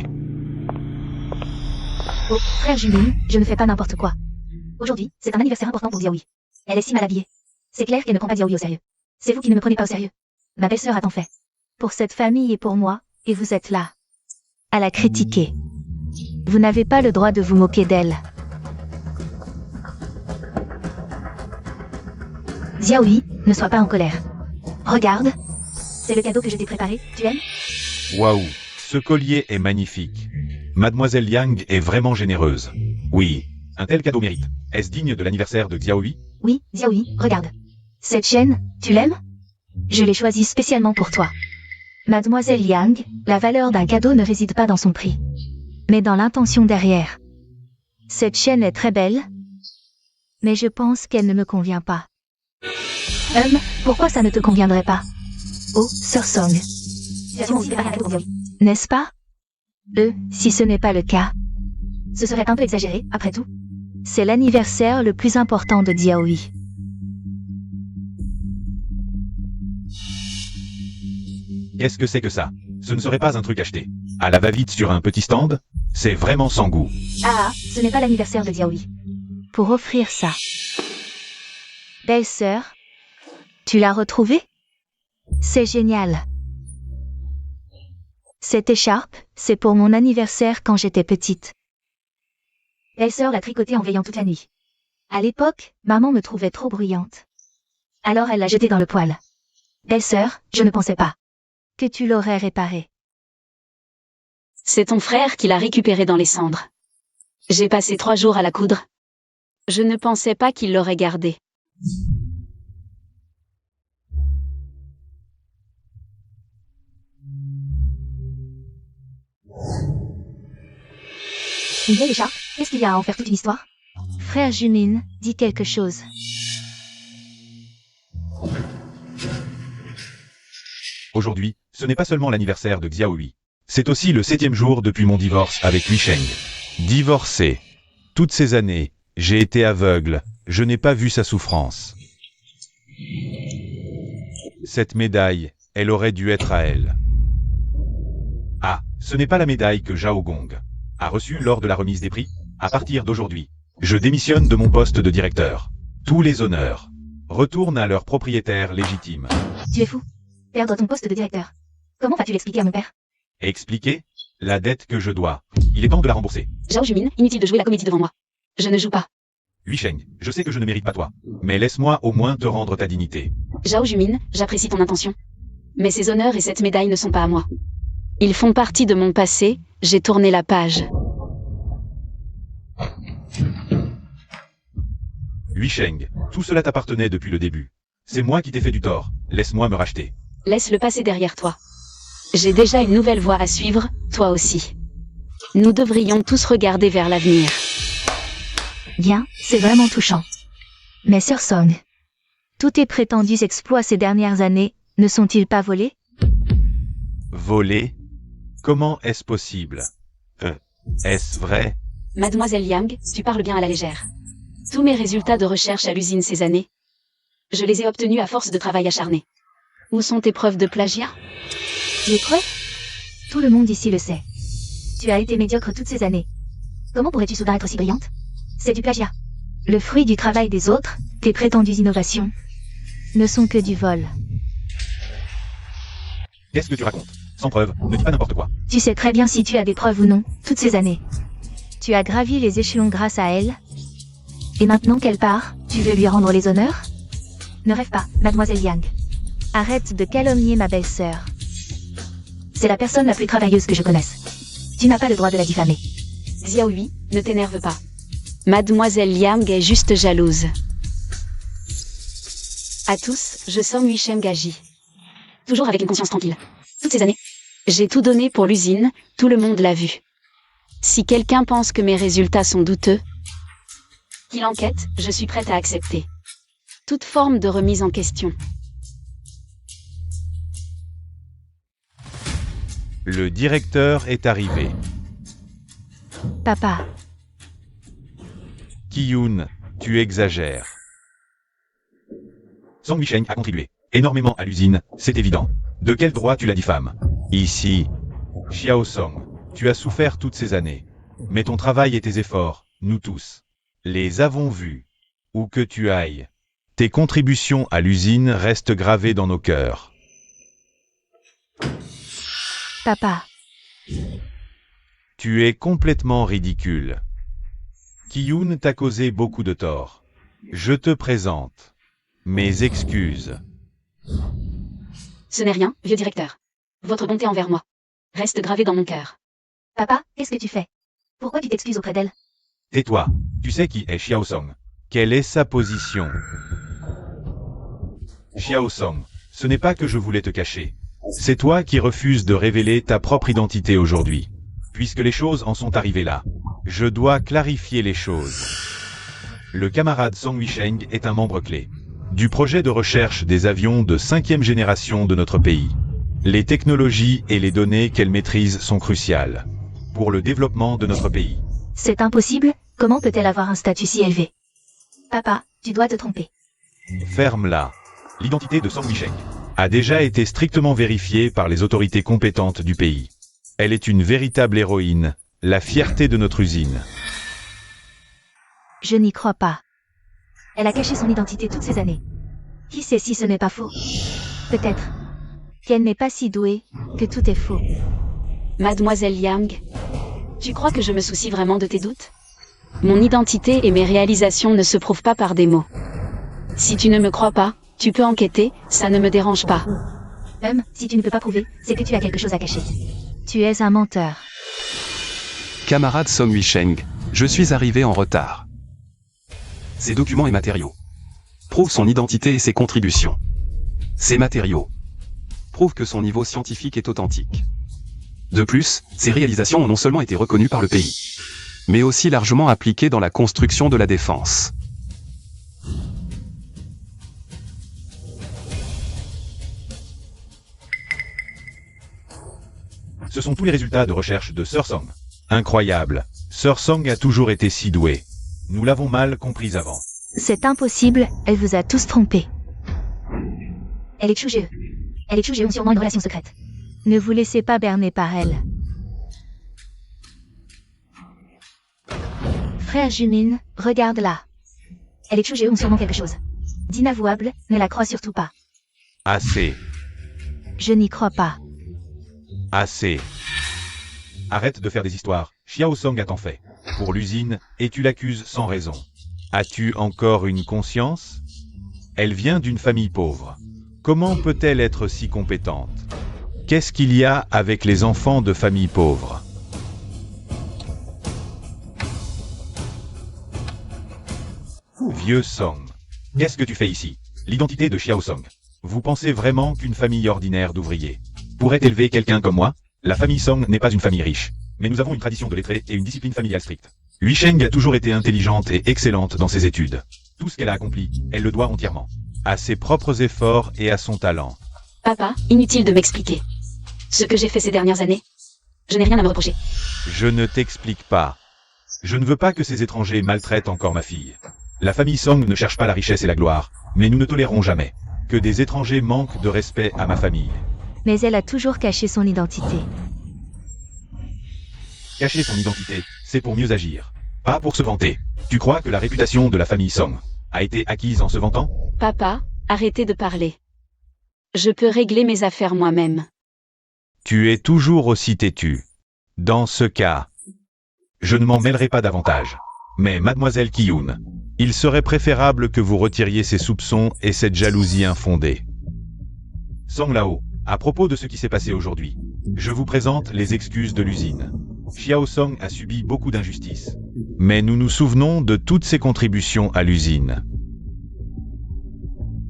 Oh, frère Jumin, je ne fais pas n'importe quoi. Aujourd'hui, c'est un anniversaire important pour Xiaoyi. Elle est si mal habillée. C'est clair qu'elle ne prend pas Xiaoyi au sérieux. C'est vous qui ne me prenez pas au sérieux. Ma belle-sœur a tant fait. Pour cette famille et pour moi, et vous êtes là. À la critiquer. Vous n'avez pas le droit de vous moquer d'elle. Xiaoyi, ne sois pas en colère. Regarde. C'est le cadeau que je t'ai préparé, tu aimes? Waouh, ce collier est magnifique. Mademoiselle Yang est vraiment généreuse. Oui, un tel cadeau mérite. Est-ce digne de l'anniversaire de Xiaoyi? Oui, Xiaoyi, regarde. Cette chaîne, tu l'aimes? Je l'ai choisie spécialement pour toi. Mademoiselle Yang, la valeur d'un cadeau ne réside pas dans son prix, mais dans l'intention derrière. Cette chaîne est très belle, mais je pense qu'elle ne me convient pas. Pourquoi ça ne te conviendrait pas? Oh, Sœur Song. Tu as sûrement aussi préparé un cadeau pour Xiaoyu. N'est-ce pas? Si ce n'est pas le cas. Ce serait un peu exagéré, après tout. C'est l'anniversaire le plus important de Xiaoyu. Qu'est-ce que c'est que ça? Ce ne serait pas un truc acheté à la va-vite sur un petit stand? C'est vraiment sans goût. Ah, ce n'est pas l'anniversaire de Xiaoyu. Pour offrir ça. Belle-sœur, tu l'as retrouvée? C'est génial. Cette écharpe, c'est pour mon anniversaire quand j'étais petite. Belle-sœur l'a tricotée en veillant toute la nuit. À l'époque, maman me trouvait trop bruyante. Alors elle l'a jetée dans le poêle. Belle-sœur, je ne pensais pas que tu l'aurais réparée. C'est ton frère qui l'a récupéré dans les cendres. J'ai passé 3 jours à la coudre. Je ne pensais pas qu'il l'aurait gardée. Une vieille écharpe, qu'est-ce qu'il y a à en faire toute une histoire? Frère Jumin, dis quelque chose. Aujourd'hui, ce n'est pas seulement l'anniversaire de Xiaoyu. C'est aussi le 7e jour depuis mon divorce avec Hui Sheng. Divorcé. Toutes ces années, j'ai été aveugle, je n'ai pas vu sa souffrance. Cette médaille, elle aurait dû être à elle. Ah, ce n'est pas la médaille que Zhao Gong a reçue lors de la remise des prix. À partir d'aujourd'hui, je démissionne de mon poste de directeur. Tous les honneurs retournent à leur propriétaire légitime. Tu es fou. Perdre ton poste de directeur. Comment vas-tu l'expliquer à mon père? Expliquer la dette que je dois. Il est temps de la rembourser. Zhao Jumin, inutile de jouer la comédie devant moi. Je ne joue pas. Hui Sheng, je sais que je ne mérite pas toi, mais laisse-moi au moins te rendre ta dignité. Zhao Jumin, j'apprécie ton intention. Mais ces honneurs et cette médaille ne sont pas à moi. Ils font partie de mon passé, j'ai tourné la page. Hui Sheng, tout cela t'appartenait depuis le début. C'est moi qui t'ai fait du tort, laisse-moi me racheter. Laisse le passé derrière toi. J'ai déjà une nouvelle voie à suivre, toi aussi. Nous devrions tous regarder vers l'avenir. Bien, c'est vraiment touchant. Mais Sœur Song, tous tes prétendus exploits ces dernières années, ne sont-ils pas volés? Voler? Comment est-ce possible? Est-ce vrai? Mademoiselle Yang, tu parles bien à la légère. Tous mes résultats de recherche à l'usine ces années, je les ai obtenus à force de travail acharné. Où sont tes preuves de plagiat? Des preuves? Tout le monde ici le sait. Tu as été médiocre toutes ces années. Comment pourrais-tu soudain être si brillante? C'est du plagiat. Le fruit du travail des autres, tes prétendues innovations, ne sont que du vol. Qu'est-ce que tu racontes? Sans preuve, ne dis pas n'importe quoi. Tu sais très bien si tu as des preuves ou non, toutes ces années. Tu as gravi les échelons grâce à elle. Et maintenant qu'elle part, tu veux lui rendre les honneurs? Ne rêve pas, Mademoiselle Yang. Arrête de calomnier ma belle-sœur. C'est la personne la plus travailleuse que je connaisse. Tu n'as pas le droit de la diffamer. Xiaoyu, ne t'énerve pas. Mademoiselle Yang est juste jalouse. À tous, je somme Hui Sheng Gaji. Toujours avec une conscience tranquille. Toutes ces années, j'ai tout donné pour l'usine, tout le monde l'a vu. Si quelqu'un pense que mes résultats sont douteux, qu'il enquête, je suis prête à accepter toute forme de remise en question. Le directeur est arrivé. Papa, Ki-Yoon, tu exagères. Song Hui Sheng a contribué énormément à l'usine, c'est évident. De quel droit tu la diffames? Ici, Xiao Song, tu as souffert toutes ces années. Mais ton travail et tes efforts, nous tous, les avons vus. Où que tu ailles, tes contributions à l'usine restent gravées dans nos cœurs. papa, Tu es complètement ridicule. Ki-Yoon t'a causé beaucoup de tort. Je te présente mes excuses. Ce n'est rien, vieux directeur. Votre bonté envers moi reste gravée dans mon cœur. papa, qu'est-ce que tu fais? Pourquoi tu t'excuses auprès d'elle? Tais-toi, tu sais qui est Xiao Song. Quelle est sa position? Xiao Song, ce n'est pas que je voulais te cacher. C'est toi qui refuses de révéler ta propre identité aujourd'hui. Puisque les choses en sont arrivées là, je dois clarifier les choses. Le camarade Song Weisheng est un membre clé du projet de recherche des avions de 5e génération de notre pays. Les technologies et les données qu'elle maîtrise sont cruciales pour le développement de notre pays. C'est impossible, comment peut-elle avoir un statut si élevé? Papa, tu dois te tromper. Ferme-la. L'identité de Song Weisheng a déjà été strictement vérifiée par les autorités compétentes du pays. Elle est une véritable héroïne, la fierté de notre usine. Je n'y crois pas. Elle a caché son identité toutes ces années. Qui sait si ce n'est pas faux? Peut-être qu'elle n'est pas si douée, que tout est faux. Mademoiselle Yang, tu crois que je me soucie vraiment de tes doutes? Mon identité et mes réalisations ne se prouvent pas par des mots. Si tu ne me crois pas, tu peux enquêter, ça ne me dérange pas. Si tu ne peux pas prouver, c'est que tu as quelque chose à cacher. Tu es un menteur. Camarade Song Weisheng, je suis arrivé en retard. Ces documents et matériaux prouvent son identité et ses contributions. Ces matériaux prouvent que son niveau scientifique est authentique. De plus, ses réalisations ont non seulement été reconnues par le pays, mais aussi largement appliquées dans la construction de la défense. Ce sont tous les résultats de recherche de Sir Song. Incroyable. Sir Song a toujours été si doué. Nous l'avons mal compris avant. C'est impossible, elle vous a tous trompés. Elle est Chugeo. Elle et Chugeo ont sûrement une relation secrète. Ne vous laissez pas berner par elle. Frère Jumin, regarde-la. Elle et Chugeo ont sûrement quelque chose d'inavouable, ne la crois surtout pas. Assez. Je n'y crois pas. Assez. Arrête de faire des histoires. Xiao Song a tant fait pour l'usine, et tu l'accuses sans raison. As-tu encore une conscience? Elle vient d'une famille pauvre. Comment peut-elle être si compétente? Qu'est-ce qu'il y a avec les enfants de familles pauvres? Vieux Song. Qu'est-ce que tu fais ici? L'identité de Xiao Song. Vous pensez vraiment qu'une famille ordinaire d'ouvriers pourrait élever quelqu'un comme moi? La famille Song n'est pas une famille riche, mais nous avons une tradition de lettrés et une discipline familiale stricte. Weisheng a toujours été intelligente et excellente dans ses études. Tout ce qu'elle a accompli, elle le doit entièrement à ses propres efforts et à son talent. Papa, inutile de m'expliquer. Ce que j'ai fait ces dernières années, je n'ai rien à me reprocher. Je ne t'explique pas. Je ne veux pas que ces étrangers maltraitent encore ma fille. La famille Song ne cherche pas la richesse et la gloire, mais nous ne tolérerons jamais que des étrangers manquent de respect à ma famille. Mais elle a toujours caché son identité. Cacher son identité, c'est pour mieux agir, pas pour se vanter. Tu crois que la réputation de la famille Song a été acquise en se vantant? Papa, arrêtez de parler. Je peux régler mes affaires moi-même. Tu es toujours aussi têtu. Dans ce cas, je ne m'en mêlerai pas davantage. Mais mademoiselle Qiyun, il serait préférable que vous retiriez ces soupçons et cette jalousie infondée. Song Lao, à propos de ce qui s'est passé aujourd'hui, je vous présente les excuses de l'usine. Xiao Song a subi beaucoup d'injustices. Mais nous nous souvenons de toutes ses contributions à l'usine.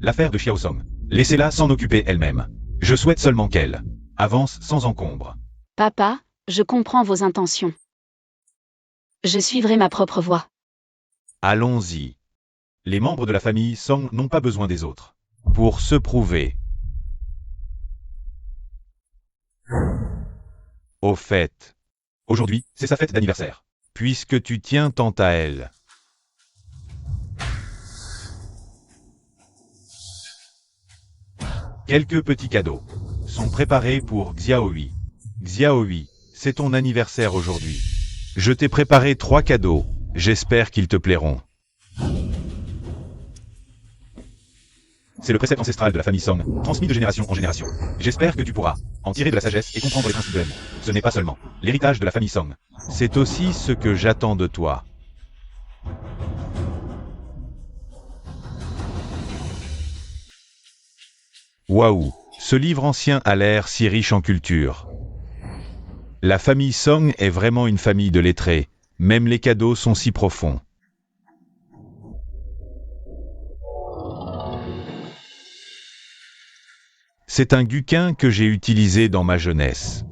L'affaire de Xiao Song, laissez-la s'en occuper elle-même. Je souhaite seulement qu'elle avance sans encombre. Papa, je comprends vos intentions. Je suivrai ma propre voie. Allons-y. Les membres de la famille Song n'ont pas besoin des autres pour se prouver. Au fait, aujourd'hui, c'est sa fête d'anniversaire. Puisque tu tiens tant à elle. Quelques petits cadeaux sont préparés pour Xiaohui. Xiaohui, c'est ton anniversaire aujourd'hui. Je t'ai préparé 3 cadeaux, j'espère qu'ils te plairont. C'est le précepte ancestral de la famille Song, transmis de génération en génération. J'espère que tu pourras en tirer de la sagesse et comprendre les principes de l'amour. Ce n'est pas seulement l'héritage de la famille Song. C'est aussi ce que j'attends de toi. Waouh, ce livre ancien a l'air si riche en culture. La famille Song est vraiment une famille de lettrés, même les cadeaux sont si profonds. C'est un guquin que j'ai utilisé dans ma jeunesse.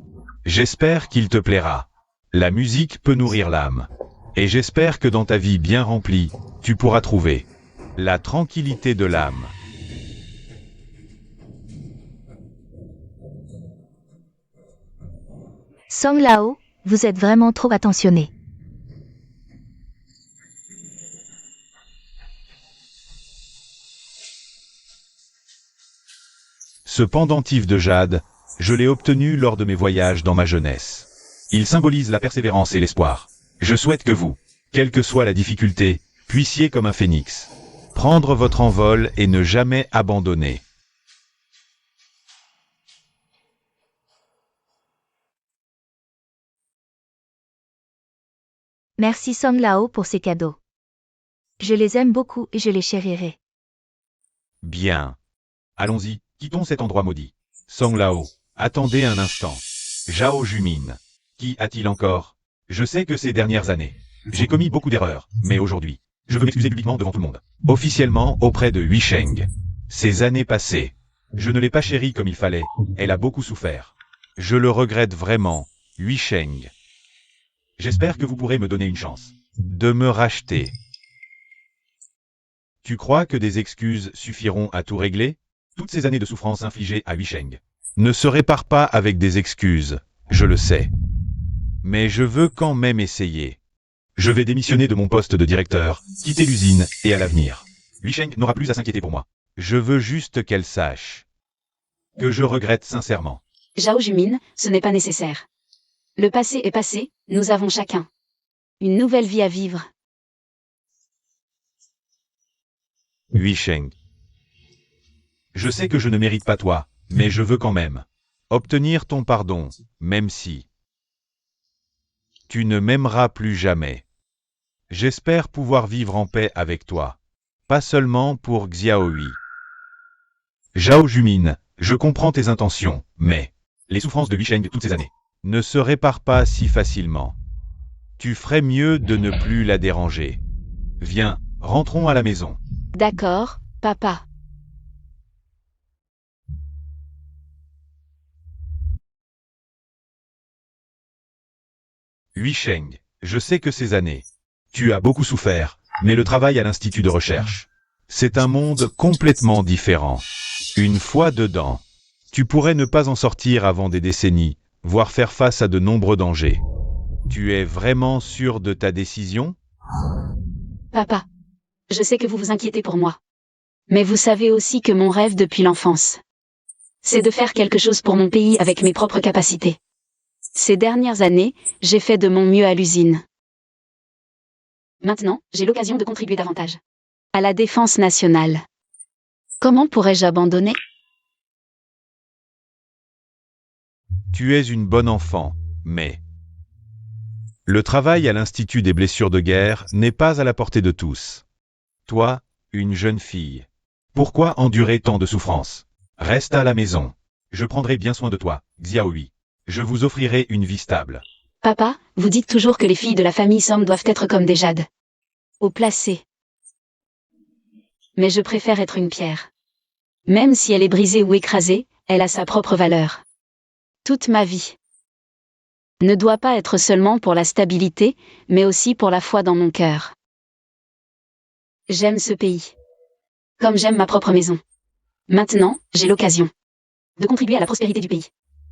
J'espère qu'il te plaira. La musique peut nourrir l'âme. Et j'espère que dans ta vie bien remplie, tu pourras trouver la tranquillité de l'âme. Song Lao, vous êtes vraiment trop attentionné. Ce pendentif de jade, je l'ai obtenu lors de mes voyages dans ma jeunesse. Il symbolise la persévérance et l'espoir. Je souhaite que vous, quelle que soit la difficulté, puissiez comme un phénix, prendre votre envol et ne jamais abandonner. Merci Song Lao pour ces cadeaux. Je les aime beaucoup et je les chérirai. Bien. Allons-y, quittons cet endroit maudit. Song Lao, attendez un instant. Zhao Jumin. Qui a-t-il encore? Je sais que ces dernières années, j'ai commis beaucoup d'erreurs, mais aujourd'hui, je veux m'excuser publiquement devant tout le monde. Officiellement auprès de Hui Sheng. Ces années passées, je ne l'ai pas chérie comme il fallait, elle a beaucoup souffert. Je le regrette vraiment, Hui Sheng. J'espère que vous pourrez me donner une chance de me racheter. Tu crois que des excuses suffiront à tout régler? Toutes ces années de souffrance infligées à Hui Sheng ne se réparent pas avec des excuses, je le sais. Mais je veux quand même essayer. Je vais démissionner de mon poste de directeur, quitter l'usine, et à l'avenir, Hui Sheng n'aura plus à s'inquiéter pour moi. Je veux juste qu'elle sache que je regrette sincèrement. Zhao Jumin, ce n'est pas nécessaire. Le passé est passé, nous avons chacun une nouvelle vie à vivre. Hui Sheng. Je sais que je ne mérite pas toi, mais je veux quand même obtenir ton pardon, même si tu ne m'aimeras plus jamais. J'espère pouvoir vivre en paix avec toi, pas seulement pour Xiaohui. Zhao Jumin, je comprends tes intentions, mais les souffrances de Hui Sheng toutes ces années ne se réparent pas si facilement. Tu ferais mieux de ne plus la déranger. Viens, rentrons à la maison. D'accord, papa. Hui Sheng, je sais que ces années, tu as beaucoup souffert, mais le travail à l'Institut de recherche, c'est un monde complètement différent. Une fois dedans, tu pourrais ne pas en sortir avant des décennies, voire faire face à de nombreux dangers. Tu es vraiment sûr de ta décision? Papa, je sais que vous vous inquiétez pour moi. Mais vous savez aussi que mon rêve depuis l'enfance, c'est de faire quelque chose pour mon pays avec mes propres capacités. Ces dernières années, j'ai fait de mon mieux à l'usine. Maintenant, j'ai l'occasion de contribuer davantage à la défense nationale. Comment pourrais-je abandonner? Tu es une bonne enfant, mais le travail à l'Institut des blessures de guerre n'est pas à la portée de tous. Toi, une jeune fille, pourquoi endurer tant de souffrances? Reste à la maison. Je prendrai bien soin de toi, Xiaohui. Je vous offrirai une vie stable. Papa, vous dites toujours que les filles de la famille Song doivent être comme des jades, haut placées. Mais je préfère être une pierre. Même si elle est brisée ou écrasée, elle a sa propre valeur. Toute ma vie ne doit pas être seulement pour la stabilité, mais aussi pour la foi dans mon cœur. J'aime ce pays, comme j'aime ma propre maison. Maintenant, j'ai l'occasion de contribuer à la prospérité du pays,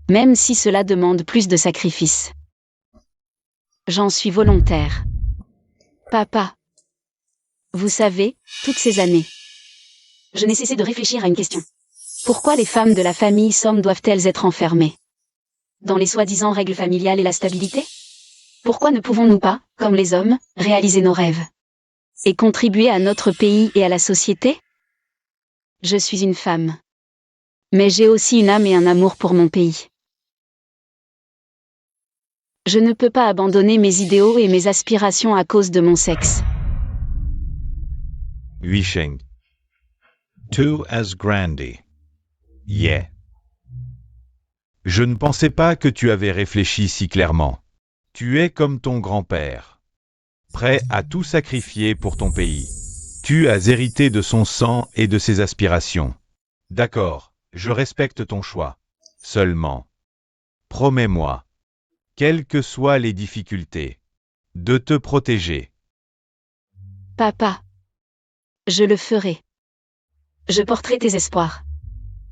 même si cela demande plus de sacrifices. J'en suis volontaire. Papa, vous savez, toutes ces années, je n'ai cessé de réfléchir à une question. Pourquoi les femmes de la famille Song doivent-elles être enfermées dans les soi-disant règles familiales et la stabilité? Pourquoi ne pouvons-nous pas, comme les hommes, réaliser nos rêves et contribuer à notre pays et à la société? Je suis une femme. Mais j'ai aussi une âme et un amour pour mon pays. Je ne peux pas abandonner mes idéaux et mes aspirations à cause de mon sexe. Hui Sheng. Tu as grandi. Yeah. Je ne pensais pas que tu avais réfléchi si clairement. Tu es comme ton grand-père, prêt à tout sacrifier pour ton pays. Tu as hérité de son sang et de ses aspirations. D'accord, Je respecte ton choix. Seulement, promets-moi, quelles que soient les difficultés, de te protéger. Papa. Je le ferai. Je porterai tes espoirs.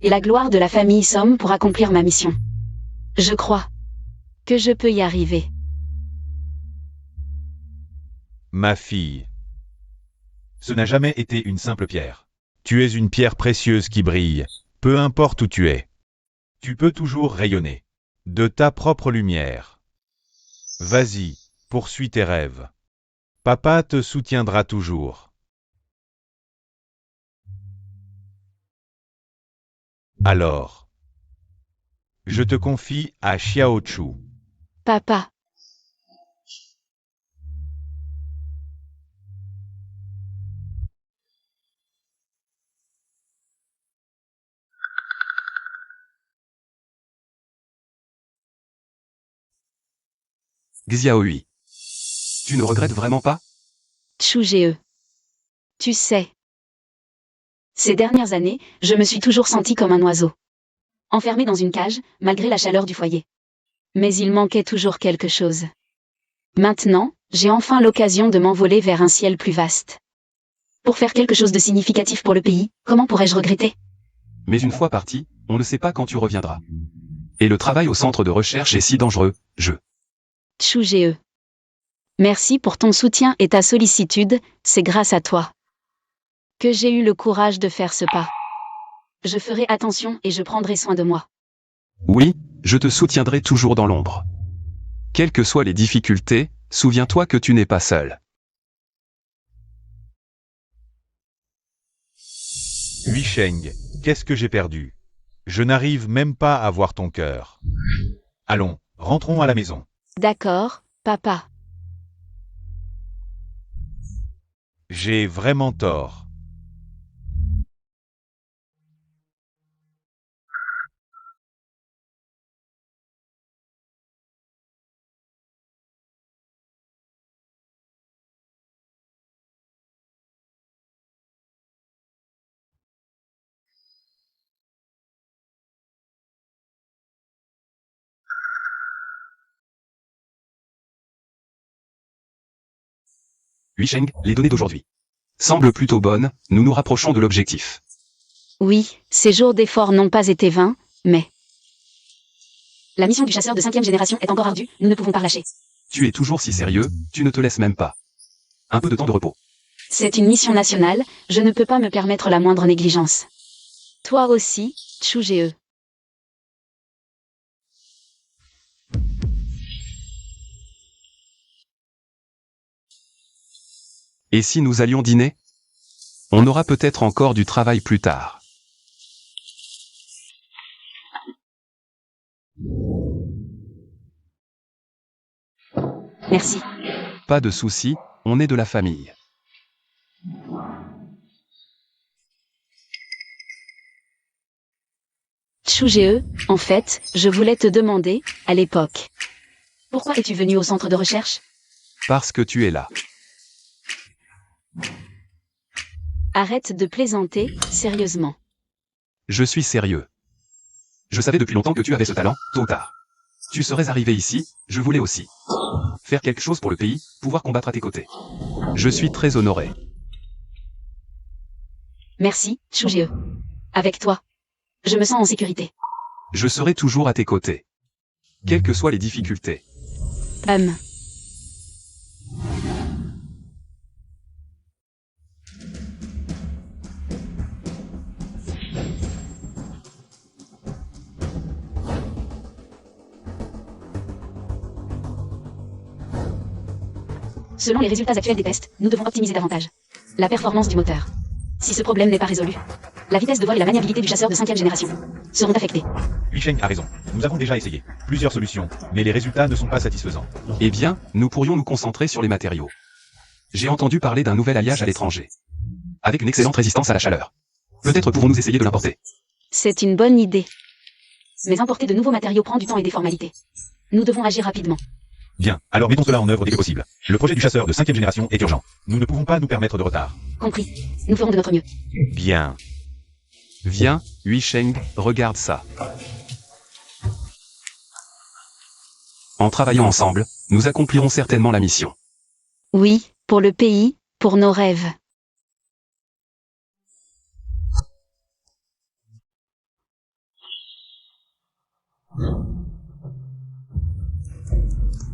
Et la gloire de la famille Somme pour accomplir ma mission. Je crois que je peux y arriver. Ma fille. Ce n'a jamais été une simple pierre. Tu es une pierre précieuse qui brille, peu importe où tu es. Tu peux toujours rayonner. De ta propre lumière. Vas-y, poursuis tes rêves. Papa te soutiendra toujours. Alors, je te confie à Xiaochu. Papa. Xiaohui. Tu ne regrettes vraiment pas? Chugee. Tu sais. Ces dernières années, je me suis toujours senti comme un oiseau. Enfermé dans une cage, malgré la chaleur du foyer. Mais il manquait toujours quelque chose. Maintenant, j'ai enfin l'occasion de m'envoler vers un ciel plus vaste. Pour faire quelque chose de significatif pour le pays, comment pourrais-je regretter? Mais une fois parti, on ne sait pas quand tu reviendras. Et le travail au centre de recherche est si dangereux, Chugee. Merci pour ton soutien et ta sollicitude, c'est grâce à toi que j'ai eu le courage de faire ce pas. Je ferai attention et je prendrai soin de moi. Oui, je te soutiendrai toujours dans l'ombre. Quelles que soient les difficultés, souviens-toi que tu n'es pas seul. Huisheng, qu'est-ce que j'ai perdu? Je n'arrive même pas à voir ton cœur. Allons, rentrons à la maison. D'accord, papa. J'ai vraiment tort. Huisheng, les données d'aujourd'hui semblent plutôt bonnes, nous nous rapprochons de l'objectif. Oui, ces jours d'efforts n'ont pas été vains, mais... La mission du chasseur de 5e génération est encore ardue, nous ne pouvons pas lâcher. Tu es toujours si sérieux, tu ne te laisses même pas. Un peu de temps de repos. C'est une mission nationale, je ne peux pas me permettre la moindre négligence. Toi aussi, Chugee. Et si nous allions dîner? On aura peut-être encore du travail plus tard. Merci. Pas de souci, on est de la famille. Chugee, en fait, je voulais te demander, à l'époque. Pourquoi es-tu venu au centre de recherche? Parce que tu es là. Arrête de plaisanter, sérieusement. Je suis sérieux. Je savais depuis longtemps que tu avais ce talent, tôt ou tard. Tu serais arrivé ici, je voulais aussi. Faire quelque chose pour le pays, pouvoir combattre à tes côtés. Je suis très honoré. Merci, Chugee. Avec toi, je me sens en sécurité. Je serai toujours à tes côtés. Quelles que soient les difficultés. Selon les résultats actuels des tests, nous devons optimiser davantage la performance du moteur. Si ce problème n'est pas résolu, la vitesse de vol et la maniabilité du chasseur de 5e génération seront affectées. Huisheng a raison. Nous avons déjà essayé plusieurs solutions, mais les résultats ne sont pas satisfaisants. Eh bien, nous pourrions nous concentrer sur les matériaux. J'ai entendu parler d'un nouvel alliage à l'étranger. Avec une excellente résistance à la chaleur. Peut-être pouvons-nous essayer de l'importer. C'est une bonne idée. Mais importer de nouveaux matériaux prend du temps et des formalités. Nous devons agir rapidement. Bien, alors mettons cela en œuvre dès que possible. Le projet du chasseur de 5e génération est urgent. Nous ne pouvons pas nous permettre de retard. Compris. Nous ferons de notre mieux. Bien. Viens, Huisheng, regarde ça. En travaillant ensemble, nous accomplirons certainement la mission. Oui, pour le pays, pour nos rêves.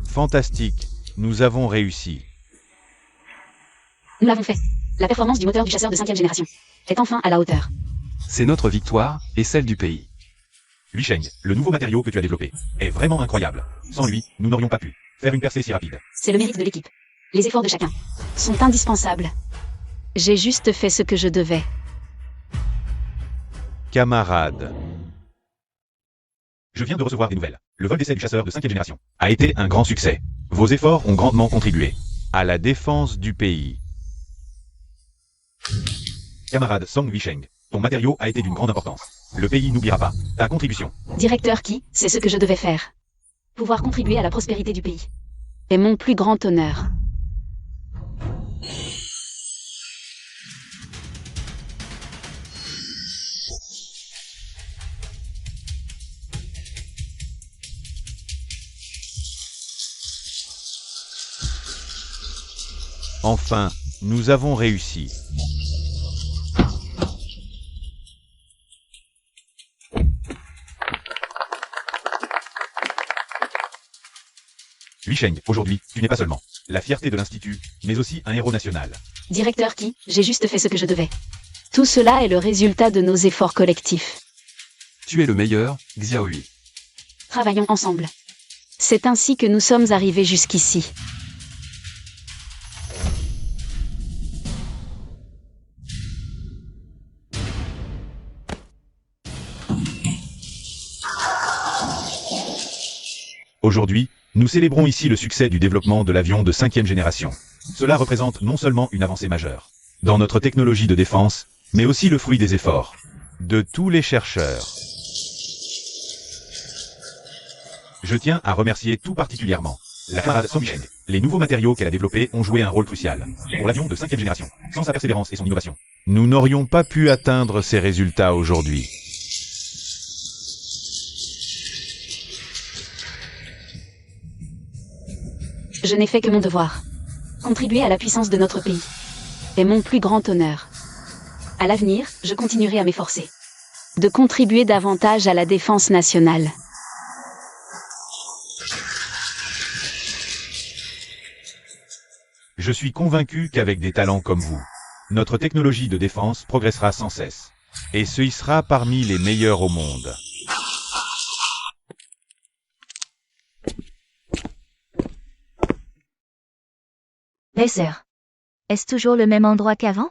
Fantastique, nous avons réussi. Nous l'avons fait. La performance du moteur du chasseur de 5e génération est enfin à la hauteur. C'est notre victoire, et celle du pays. Huisheng, le nouveau matériau que tu as développé, est vraiment incroyable. Sans lui, nous n'aurions pas pu faire une percée si rapide. C'est le mérite de l'équipe. Les efforts de chacun sont indispensables. J'ai juste fait ce que je devais. Camarades. Je viens de recevoir des nouvelles. Le vol d'essai du chasseur de 5e génération a été un grand succès. Vos efforts ont grandement contribué à la défense du pays. Camarade Song Huisheng, ton matériau a été d'une grande importance. Le pays n'oubliera pas ta contribution. Directeur Qi, c'est ce que je devais faire. Pouvoir contribuer à la prospérité du pays est mon plus grand honneur. Enfin, nous avons réussi. Huisheng, aujourd'hui, tu n'es pas seulement la fierté de l'Institut, mais aussi un héros national. Directeur Qi, j'ai juste fait ce que je devais. Tout cela est le résultat de nos efforts collectifs. Tu es le meilleur, Xiaohui. Travaillons ensemble. C'est ainsi que nous sommes arrivés jusqu'ici. Aujourd'hui, nous célébrons ici le succès du développement de l'avion de 5e génération. Cela représente non seulement une avancée majeure dans notre technologie de défense, mais aussi le fruit des efforts de tous les chercheurs. Je tiens à remercier tout particulièrement la camarade Song Huisheng. Les nouveaux matériaux qu'elle a développés ont joué un rôle crucial pour l'avion de 5e génération. Sans sa persévérance et son innovation, nous n'aurions pas pu atteindre ces résultats aujourd'hui. Je n'ai fait que mon devoir. Contribuer à la puissance de notre pays est mon plus grand honneur. À l'avenir, je continuerai à m'efforcer de contribuer davantage à la défense nationale. Je suis convaincu qu'avec des talents comme vous, notre technologie de défense progressera sans cesse, et se hissera parmi les meilleurs au monde. Sœurs. Est-ce toujours le même endroit qu'avant?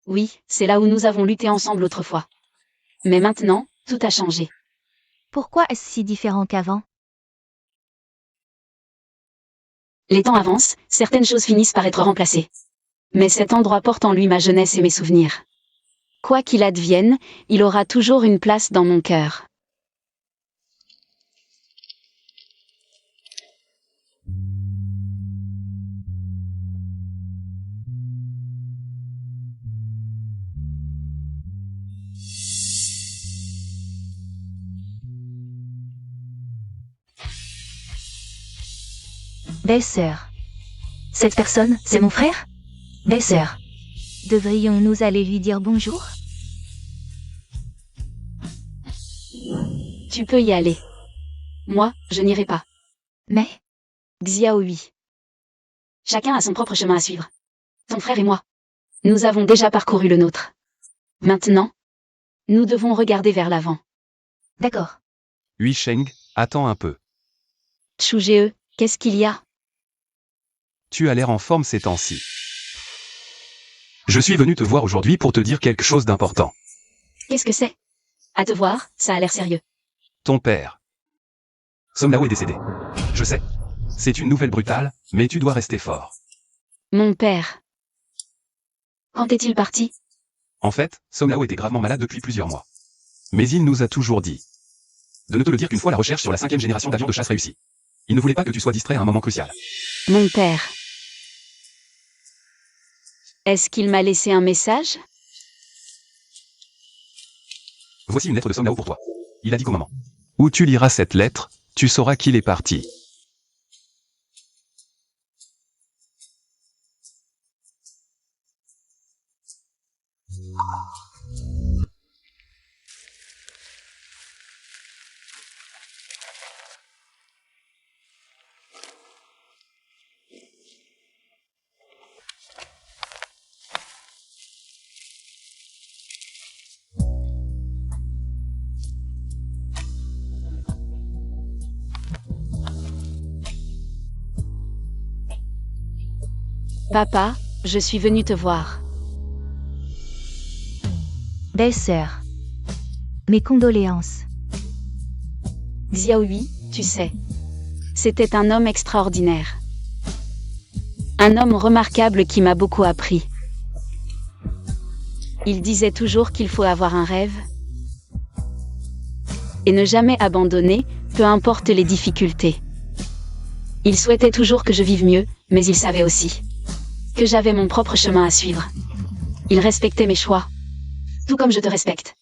Oui, c'est là où nous avons lutté ensemble autrefois. Mais maintenant, tout a changé. Pourquoi est-ce si différent qu'avant? Les temps avancent, certaines choses finissent par être remplacées. Mais cet endroit porte en lui ma jeunesse et mes souvenirs. Quoi qu'il advienne, il aura toujours une place dans mon cœur. Belle-sœur. Cette personne, c'est mon frère? Belle-sœur. Devrions-nous aller lui dire bonjour? Tu peux y aller. Moi, je n'irai pas. Mais, Xiaohui. Chacun a son propre chemin à suivre. Ton frère et moi. Nous avons déjà parcouru le nôtre. Maintenant, nous devons regarder vers l'avant. d'accord. Huisheng, attends un peu. Chugee, qu'est-ce qu'il y a? Tu as l'air en forme ces temps-ci. Je suis venu te voir aujourd'hui pour te dire quelque chose d'important. Qu'est-ce que c'est? À te voir, ça a l'air sérieux. Ton père. Song Lao est décédé. Je sais. C'est une nouvelle brutale, mais tu dois rester fort. Mon père. Quand est-il parti? En fait, Song Lao était gravement malade depuis plusieurs mois. Mais il nous a toujours dit de ne te le dire qu'une fois la recherche sur la 5e génération d'avions de chasse réussie. Il ne voulait pas que tu sois distrait à un moment crucial. Mon père. Est-ce qu'il m'a laissé un message? Voici une lettre de Song Lao pour toi. Il a dit qu'au moment où tu liras cette lettre, tu sauras qu'il est parti. Papa, je suis venu te voir. Belle-sœur. Mes condoléances. Xiaohui, tu sais. C'était un homme extraordinaire. Un homme remarquable qui m'a beaucoup appris. Il disait toujours qu'il faut avoir un rêve et ne jamais abandonner, peu importe les difficultés. Il souhaitait toujours que je vive mieux, mais il savait aussi que j'avais mon propre chemin à suivre. Il respectait mes choix, tout comme je te respecte.